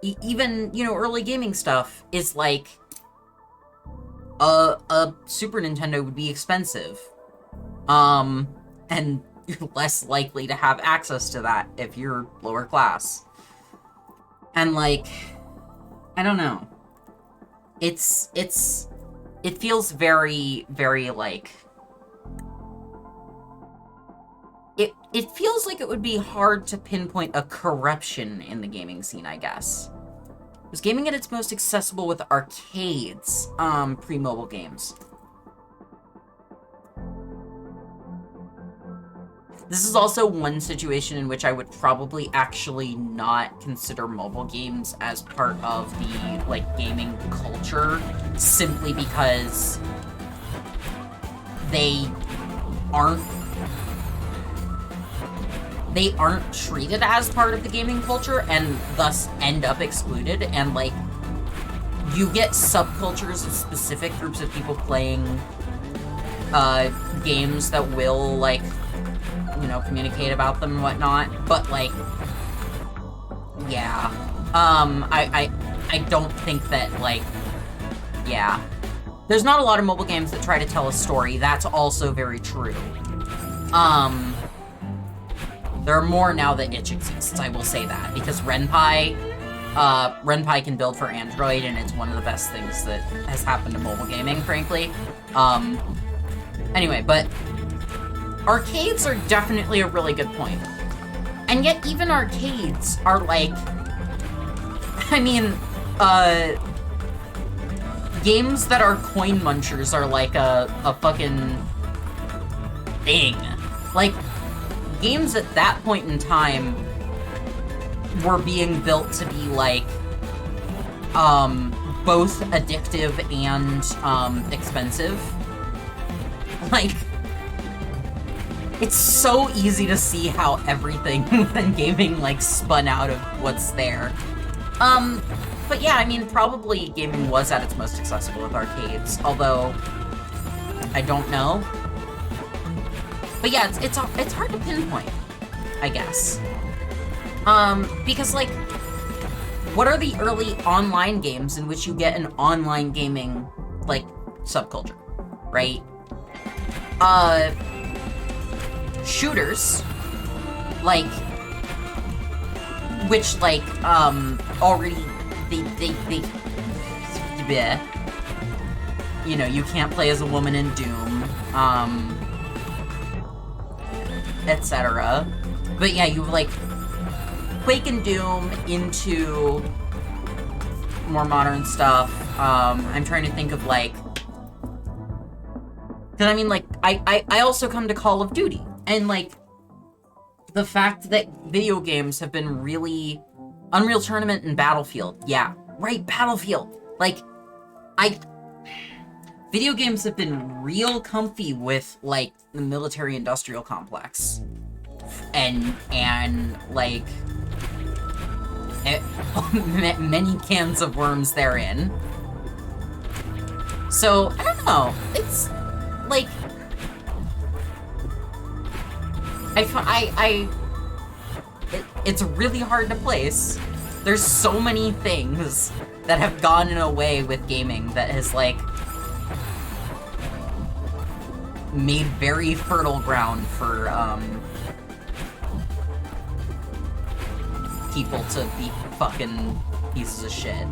even, you know, early gaming stuff is like a Super Nintendo would be expensive, and you're less likely to have access to that if you're lower class. And, like, I don't know. It feels very, very, like, it feels like it would be hard to pinpoint a corruption in the gaming scene, I guess. Was gaming at its most accessible with arcades, pre-mobile games. This is also one situation in which I would probably actually not consider mobile games as part of the, like, gaming culture, simply because they aren't treated as part of the gaming culture and thus end up excluded. And, like, you get subcultures of specific groups of people playing games that will, like, you know, communicate about them and whatnot, but, like, yeah, I don't think that, like, yeah, there's not a lot of mobile games that try to tell a story. That's also very true. There are more now that itch exists, I will say that, because Ren'Py can build for Android, and it's one of the best things that has happened to mobile gaming, frankly. Anyway, but arcades are definitely a really good point. And yet even arcades are, like, I mean, games that are coin munchers are like a fucking thing. Like, games at that point in time were being built to be, like, both addictive and, expensive. Like, it's so easy to see how everything in gaming, like, spun out of what's there. But yeah, I mean, probably gaming was at its most accessible with arcades, although I don't know. But yeah, it's hard to pinpoint, I guess. Because, like, what are the early online games in which you get an online gaming, like, subculture, right? Shooters, like, which, like, already, they, bleh. You know, you can't play as a woman in Doom, etc. But yeah, you, like, Quake and Doom into more modern stuff. I'm trying to think of, like, because I mean, like, I also come to Call of Duty, and, like, the fact that video games have been really... Unreal Tournament and Battlefield, yeah, right, Battlefield. Like, video games have been real comfy with, like, the military-industrial complex. And like, many cans of worms therein. So, I don't know, it's, like, it's really hard to place. There's so many things that have gone in a way with gaming that has, like, made very fertile ground for, people to be fucking pieces of shit.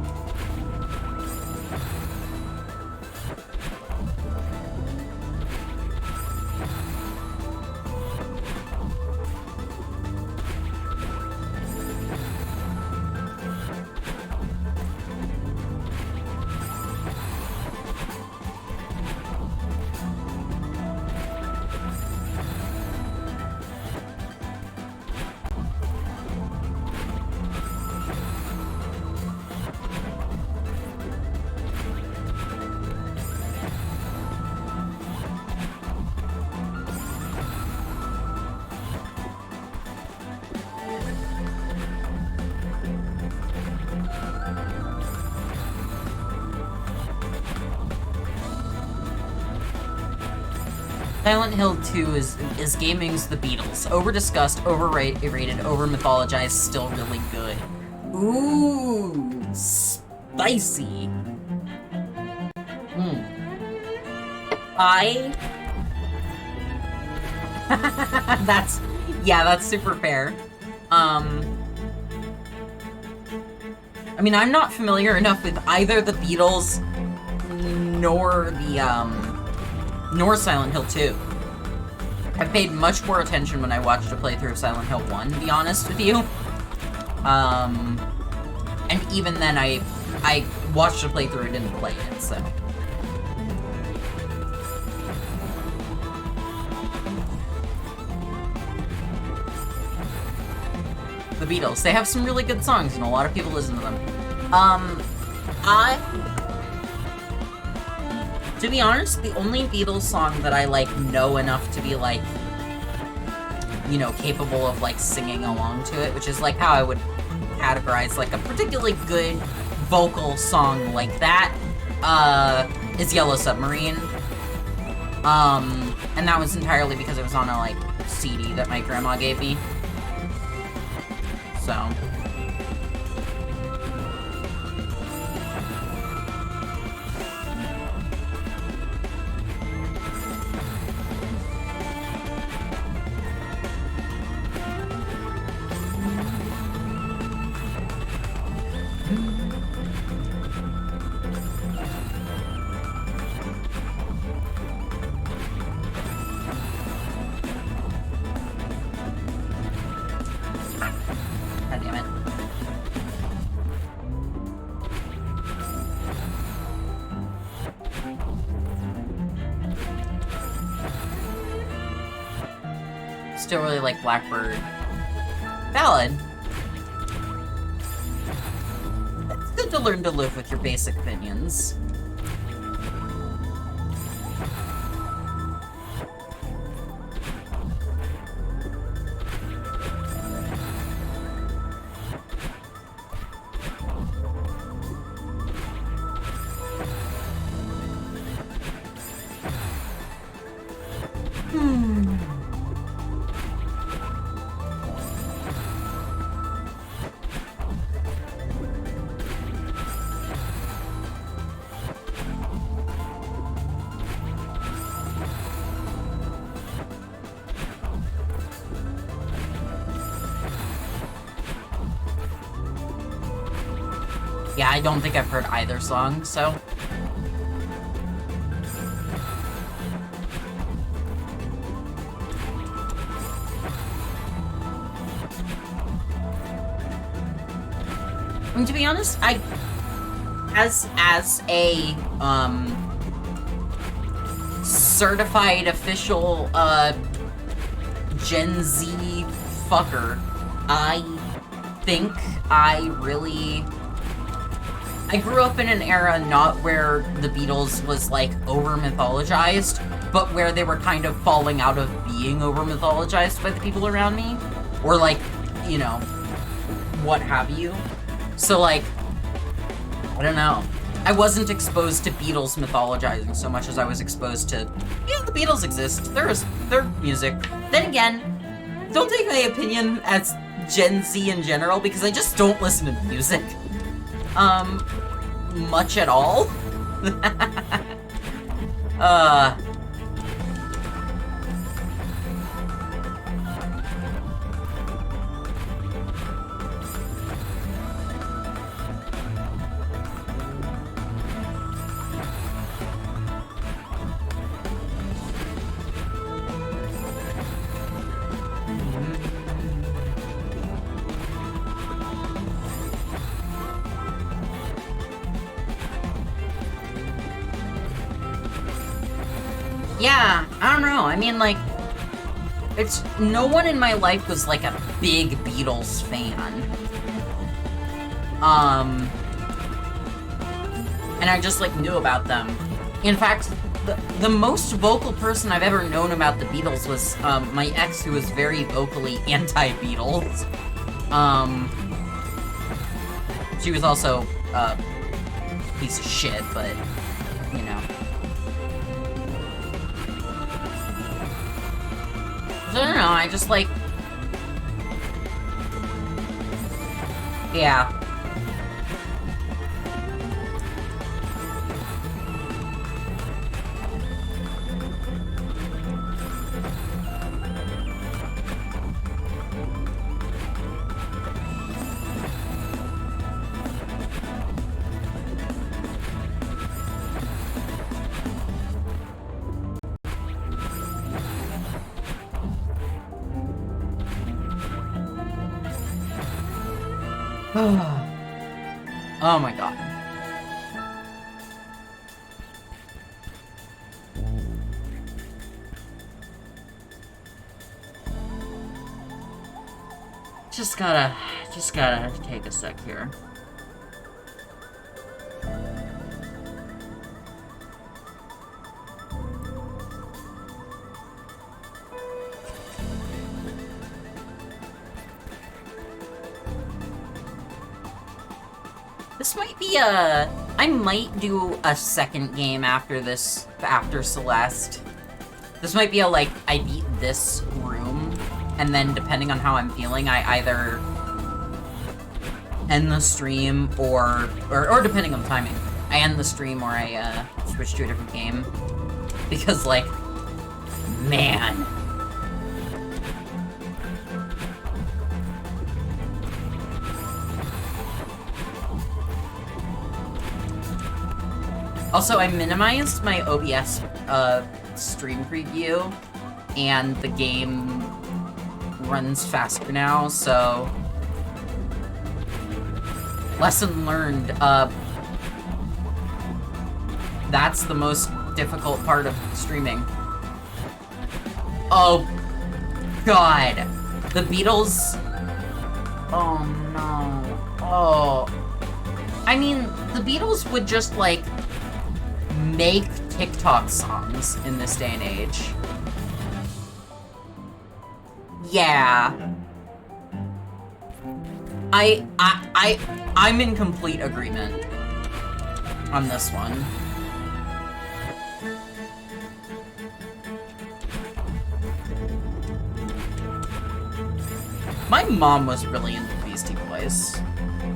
Silent Hill 2 is gaming's The Beatles. Over-discussed, overrated, over-mythologized, still really good. Ooh, spicy. That's super fair. I mean, I'm not familiar enough with either The Beatles nor nor Silent Hill 2. I paid much more attention when I watched a playthrough of Silent Hill 1, to be honest with you. And even then, I watched a playthrough and didn't play it, so. The Beatles, they have some really good songs, and a lot of people listen to them. To be honest, the only Beatles song that I, like, know enough to be, like, you know, capable of, like, singing along to it, which is, like, how I would categorize, like, a particularly good vocal song like that, is Yellow Submarine. And that was entirely because it was on a, like, CD that my grandma gave me. So... God damn it. Still really like Blackbird. Valid. good to learn to live with your basic opinions. Yeah, I don't think I've heard either song, so... I mean, to be honest, as a, certified official, Gen Z fucker, I think I grew up in an era not where the Beatles was, like, over-mythologized, but where they were kind of falling out of being over-mythologized by the people around me. Or, like, you know, what have you. So, like, I don't know. I wasn't exposed to Beatles mythologizing so much as I was exposed to, yeah, the Beatles exist. They're music. Then again, don't take my opinion as Gen Z in general, because I just don't listen to music. Much at all. Yeah, I don't know. I mean, like, no one in my life was, like, a big Beatles fan. And I just, like, knew about them. In fact, the most vocal person I've ever known about the Beatles was, my ex, who was very vocally anti-Beatles. She was also, a piece of shit, but, you know. I don't know, I just, like... Yeah. Oh my god. Just gotta take a sec here. This might be I might do a second game after this, after Celeste. This might be like, I beat this room, and then depending on how I'm feeling, I either end the stream, or depending on the timing, I end the stream or I, switch to a different game. Because, like, man... Also, I minimized my OBS stream preview, and the game runs faster now, so... Lesson learned, that's the most difficult part of streaming. Oh, God. The Beatles... Oh, no. Oh... I mean, the Beatles would just, like, make TikTok songs in this day and age. Yeah. I'm in complete agreement on this one. My mom was really into Beastie Boys,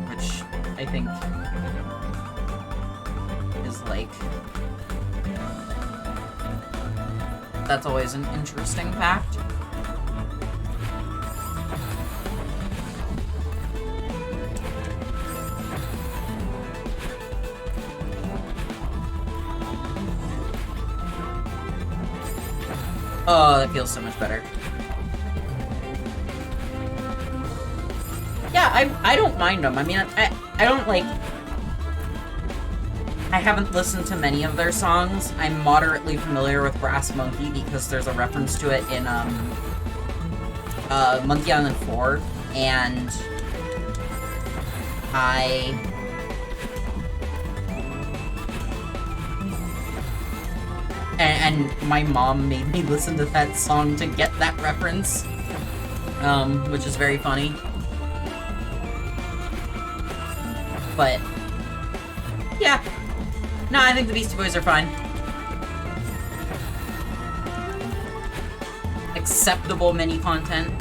which I think is like... That's always an interesting fact. Oh, that feels so much better. Yeah, I don't mind them. I mean, I don't, like... I haven't listened to many of their songs. I'm moderately familiar with Brass Monkey because there's a reference to it in, Monkey Island 4, and And my mom made me listen to that song to get that reference, which is very funny. But, yeah. No, I think the Beastie Boys are fine. Acceptable mini content.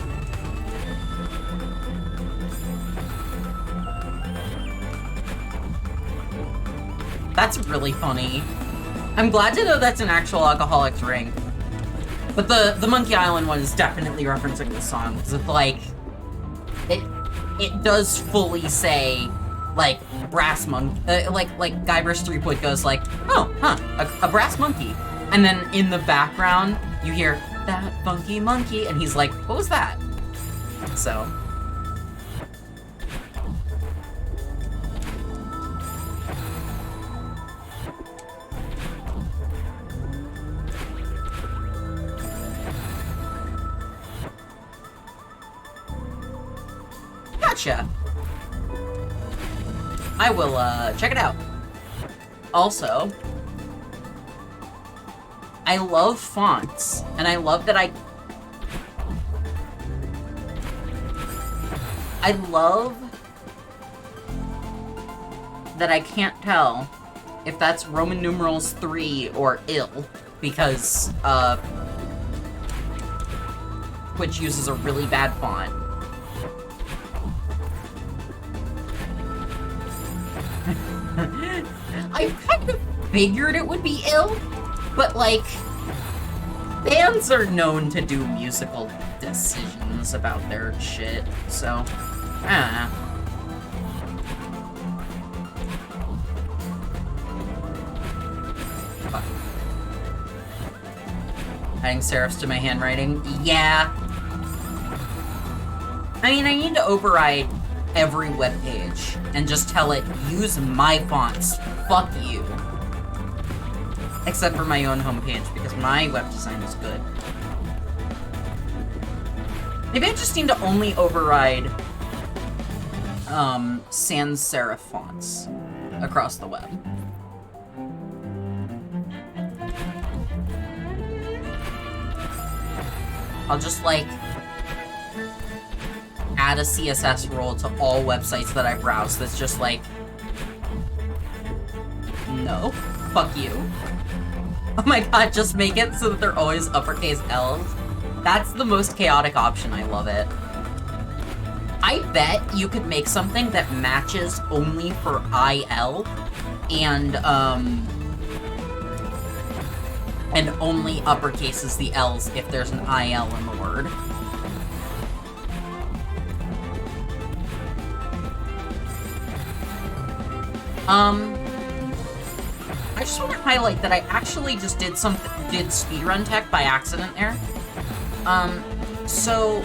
That's really funny. I'm glad to know that's an actual alcoholic drink. But the Monkey Island one is definitely referencing this song, because it's like... It does fully say, like, brass monkey... like Guybrush Threepwood goes like, oh, huh, a brass monkey. And then in the background, you hear, that funky monkey, and he's like, what was that? So... Gotcha. I will, check it out. Also, I love fonts, and I love that I love that I can't tell if that's Roman numerals 3 or ill, because, Twitch uses a really bad font. I kind of figured it would be ill, but, like, bands are known to do musical decisions about their shit, so, I don't know. Fuck. Adding serifs to my handwriting? Yeah. I mean, I need to override every webpage and just tell it, use my fonts. Fuck you. Except for my own homepage, because my web design is good. Maybe I just need to only override sans serif fonts across the web. I'll just, like, add a CSS rule to all websites that I browse that's just like, no, fuck you. Oh my god, just make it so that they're always uppercase L's. That's the most chaotic option, I love it. I bet you could make something that matches only for IL and only uppercases the L's if there's an IL in the word. I just want to highlight that I actually just did speedrun tech by accident there. So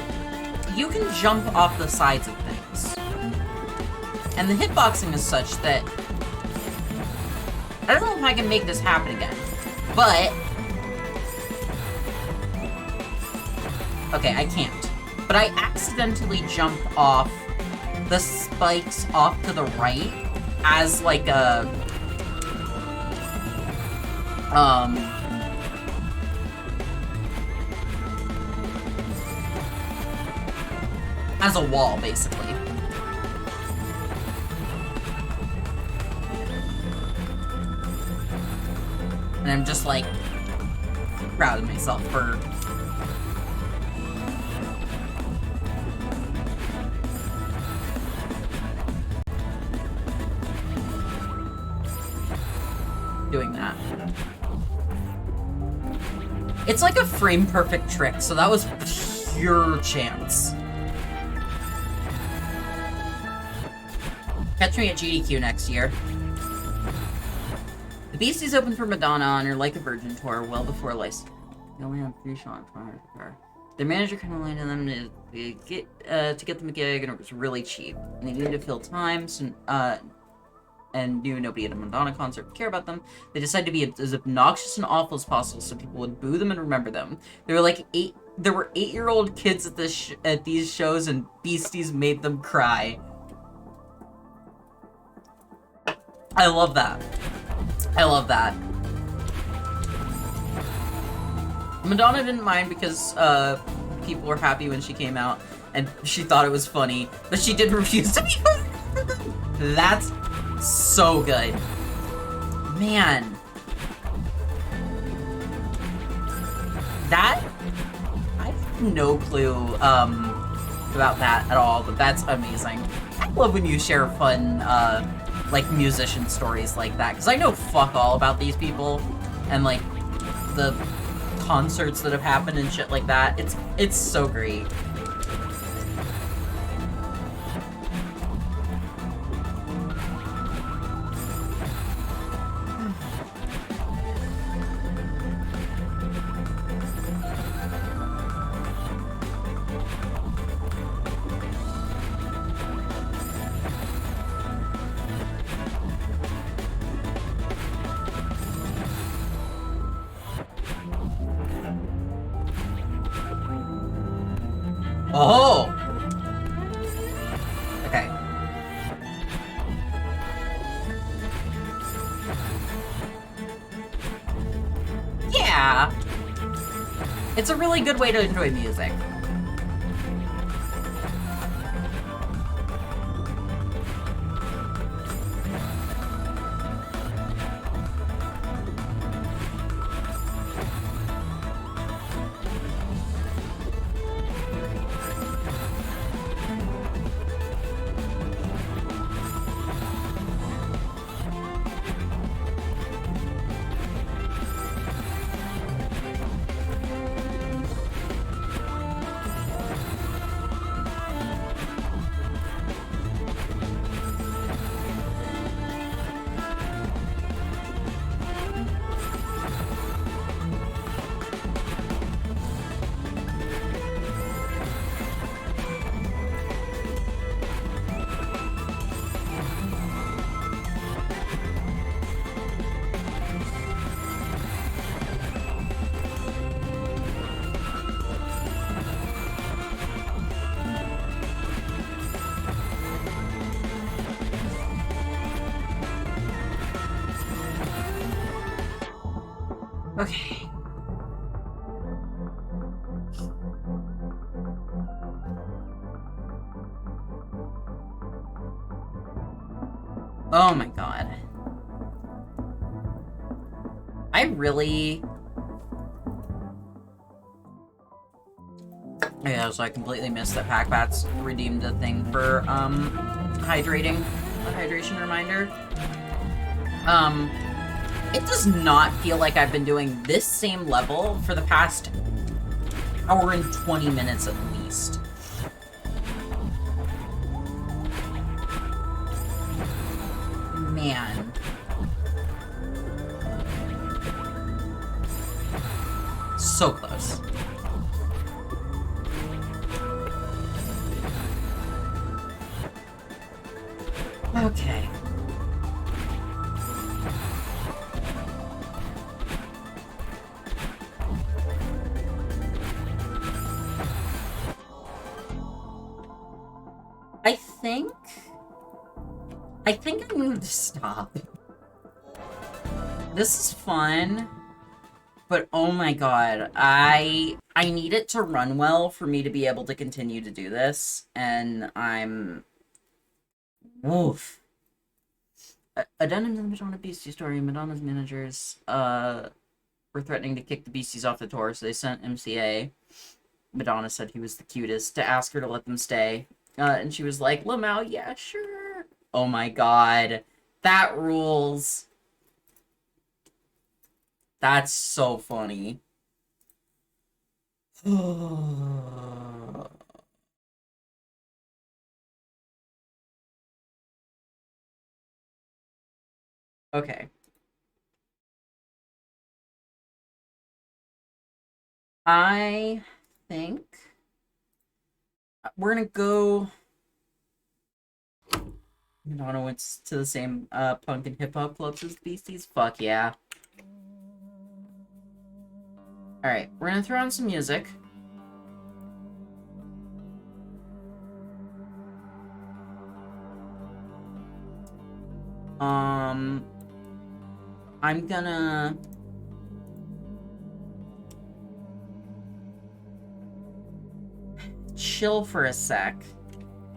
you can jump off the sides of things. And the hitboxing is such that I don't know if I can make this happen again, but okay, I can't. But I accidentally jumped off the spikes off to the right as like a as a wall, basically. And I'm just like proud of myself for doing that. It's like a frame perfect trick, so that was pure chance. Catch me at GDQ next year. The Beasties opened for Madonna on her Like a Virgin tour well before Lice. They only had 3 songs for her. Their manager kind of landed them to get them a gig, and it was really cheap. And they needed to fill time, so, and knew nobody at a Madonna concert would care about them. They decided to be as obnoxious and awful as possible so people would boo them and remember them. There were 8-year-old kids at these shows, and Beasties made them cry. I love that. I love that. Madonna didn't mind because people were happy when she came out, and she thought it was funny, but she did refuse to be. That's so good. Man. That, I have no clue about that at all, but that's amazing. I love when you share fun like musician stories like that, because I know fuck all about these people and like the concerts that have happened and shit like that. It's so great. Oh! Okay. Yeah! It's a really good way to enjoy music. Okay. Oh my god. I really... Yeah, so I completely missed that PackBats redeemed a thing for, hydrating. A hydration reminder. It does not feel like I've been doing this same level for the past hour and 20 minutes at least. Man. So close. Okay. I think I think I'm going to stop. This is fun, but oh my god, I need it to run well for me to be able to continue to do this, and I'm... Woof. Addendum to the Madonna Beastie story. Madonna's managers, were threatening to kick the Beasties off the tour, so they sent MCA. Madonna said he was the cutest, to ask her to let them stay. And she was like, Lamau, yeah, sure. Oh my god. That rules. That's so funny. Okay. I think we're gonna go... Madonna went to the same punk and hip hop clubs as the Beasties. Fuck yeah. Alright, we're gonna throw on some music. I'm gonna... chill for a sec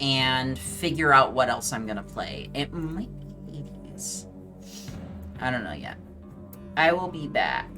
and figure out what else I'm gonna play. It might be 80s. I don't know yet. I will be back.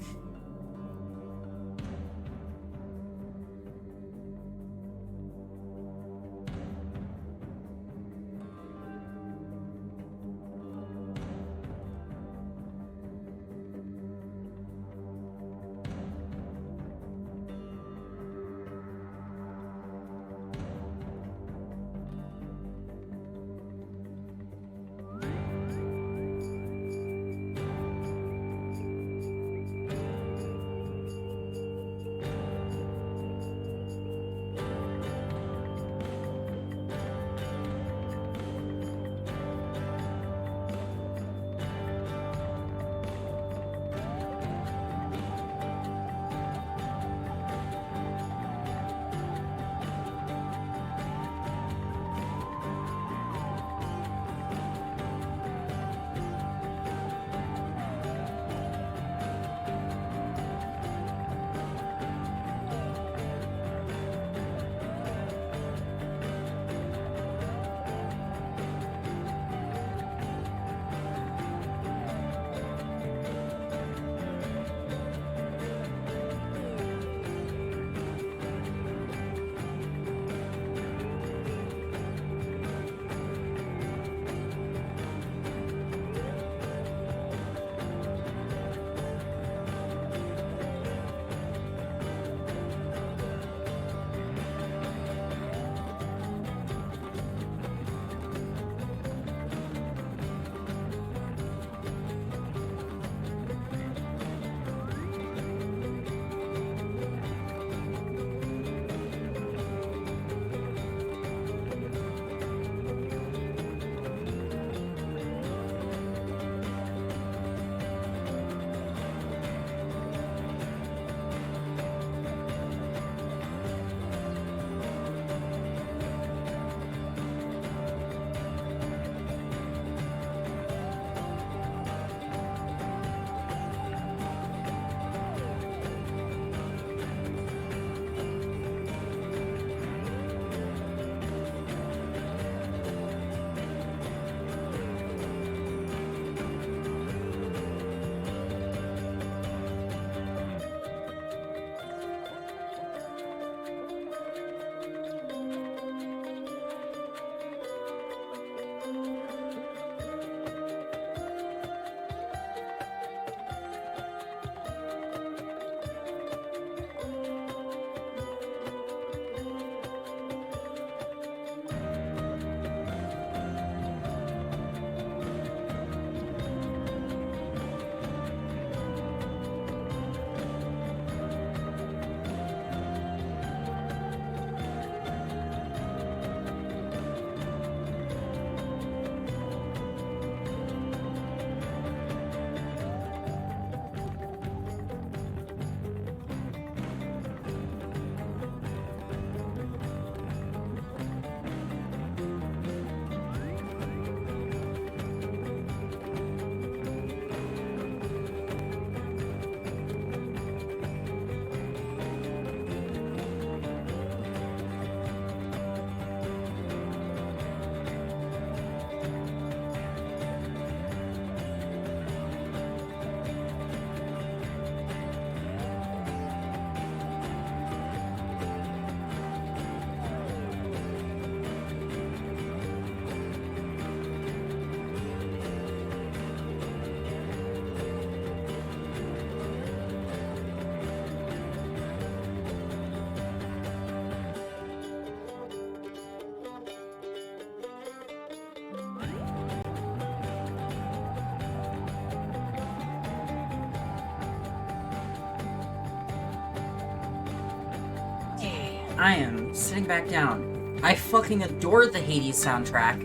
I am sitting back down. I fucking adore the Hades soundtrack.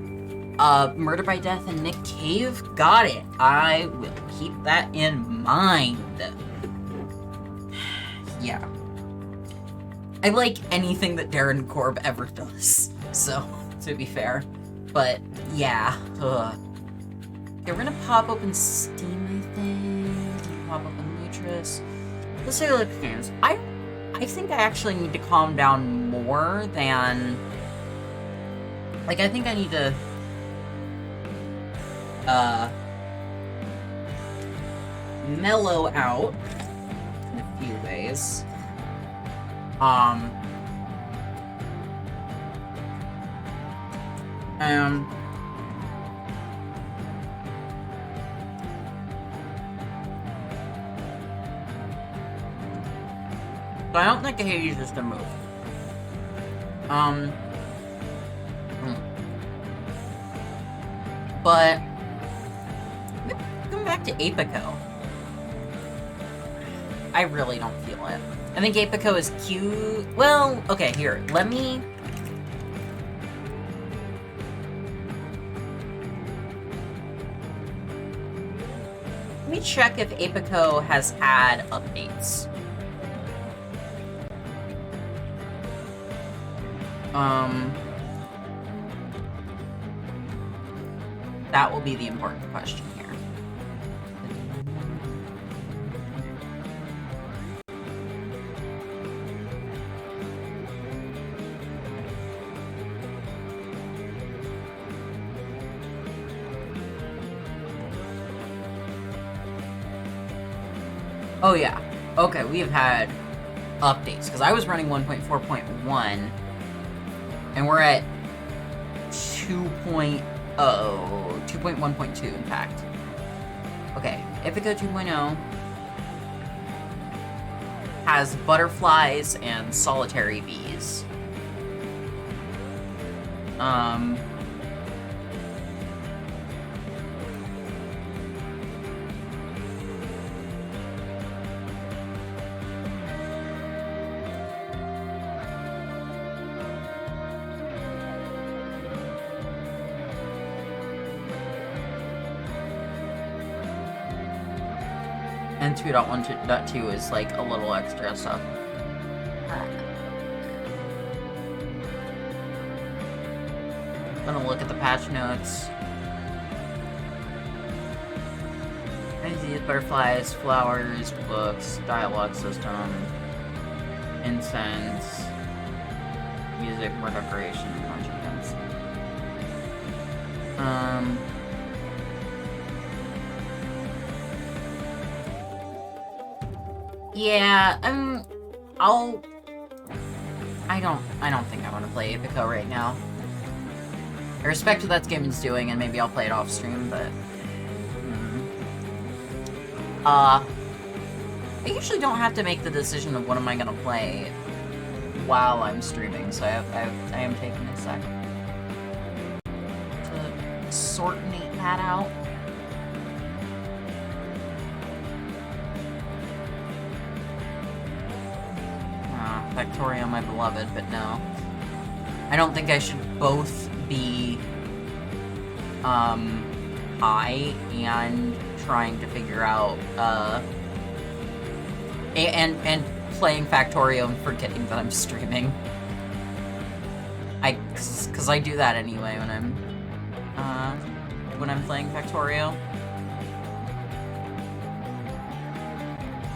Murder by Death and Nick Cave, got it. I will keep that in mind. Yeah. I like anything that Darren Korb ever does, so, to be fair. But, yeah. Ugh. Okay, we're gonna pop open Steam, I think. Pop open Lutris. Let's take a look at games. I think I actually need to calm down more than... Like, I think I need to... mellow out in a few ways. So I don't think Hades is the move. But come back to Apico. I really don't feel it. I think Apico is cute. Well, okay, here. Let me check if Apico has had updates. That will be the important question here. Oh yeah. Okay, we have had updates, because I was running 1.4.1, and we're at 2.0, 2.1.2 in fact. Okay, Ipico 2.0 has butterflies and solitary bees. And 2.1.2 is like a little extra stuff. Gonna look at the patch notes. I see butterflies, flowers, books, dialogue system, incense, music, more decoration, a bunch of things. Yeah, I don't think I want to play Apico right now. I respect what that game's doing, and maybe I'll play it off stream, but... I usually don't have to make the decision of what am I gonna play while I'm streaming, so I am taking a second to sort that out. Factorio, my beloved, but no. I don't think I should both be, high and trying to figure out, and playing Factorio and forgetting that I'm streaming. Cause I do that anyway when I'm playing Factorio.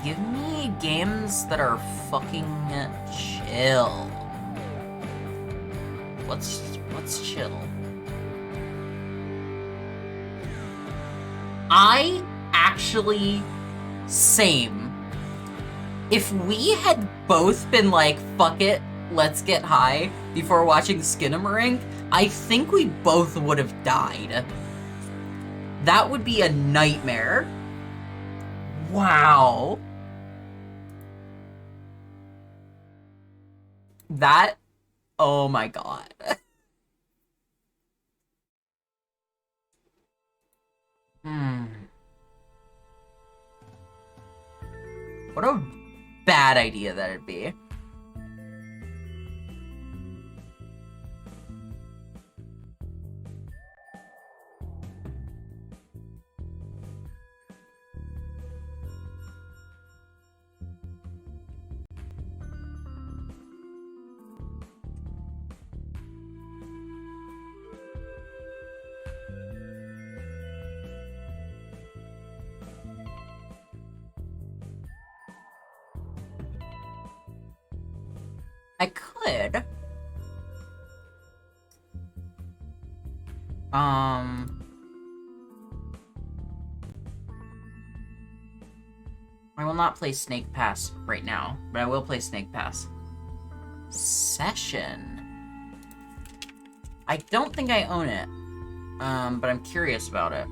Give me games that are fucking chill. What's chill? I actually... Same. If we had both been like, fuck it, let's get high before watching Skinamarink, I think we both would have died. That would be a nightmare. Wow. That... Oh my god. What a bad idea that'd be. I could. I will not play Snake Pass right now, but I will play Snake Pass. Session. I don't think I own it, but I'm curious about it.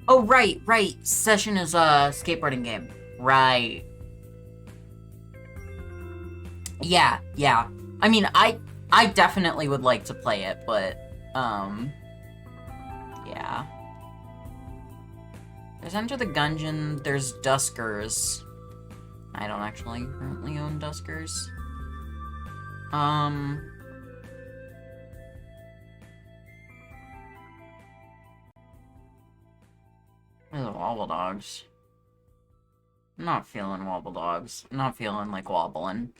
Oh, right. Session is a skateboarding game. Right. Yeah. I mean, I definitely would like to play it, but, yeah. There's Enter the Gungeon, there's Duskers. I don't actually currently own Duskers. There's Wobble Dogs. I'm not feeling Wobble Dogs. I'm not feeling like wobbling.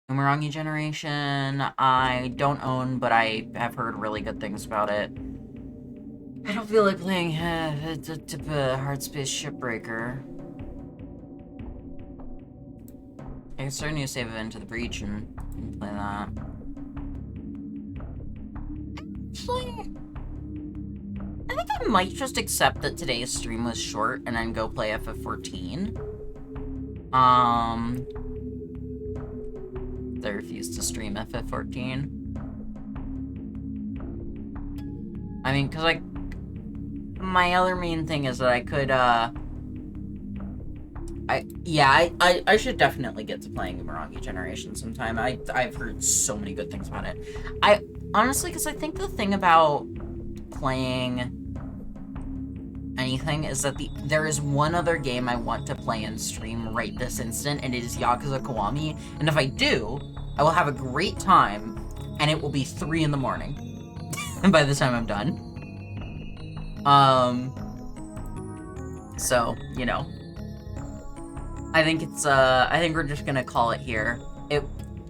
Umurangi Generation, I don't own, but I have heard really good things about it. I don't feel like playing Hardspace Shipbreaker. I can start a new save Into the Breach and play that. Actually, I think I might just accept that today's stream was short and then go play FF14. I refuse to stream FF14. I mean, because, like, my other main thing is that I could, I should definitely get to playing Umurangi Generation sometime. I've heard so many good things about it. Honestly, because I think the thing about playing anything is that there is one other game I want to play and stream right this instant, and it is Yakuza Kiwami, and if I do, I will have a great time, and it will be 3 in the morning by the time I'm done. So, you know. I think we're just gonna call it here.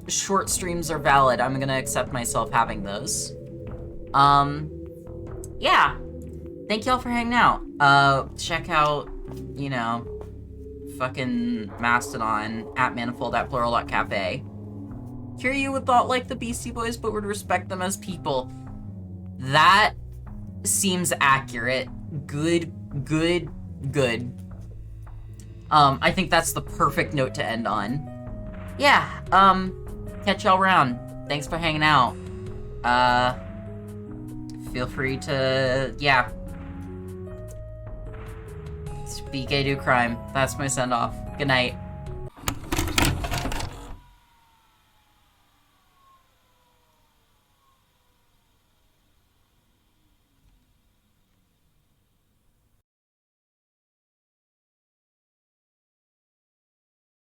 Short streams are valid. I'm gonna accept myself having those. Yeah. Thank y'all for hanging out. Check out, you know, fucking Mastodon, @Manifold, @Plural.cafe. Hear you would thought like the Beastie Boys, but would respect them as people. That seems accurate. Good. I think that's the perfect note to end on. Yeah, catch y'all around. Thanks for hanging out. Feel free to, yeah. Speak, I do crime. That's my send-off. Good night.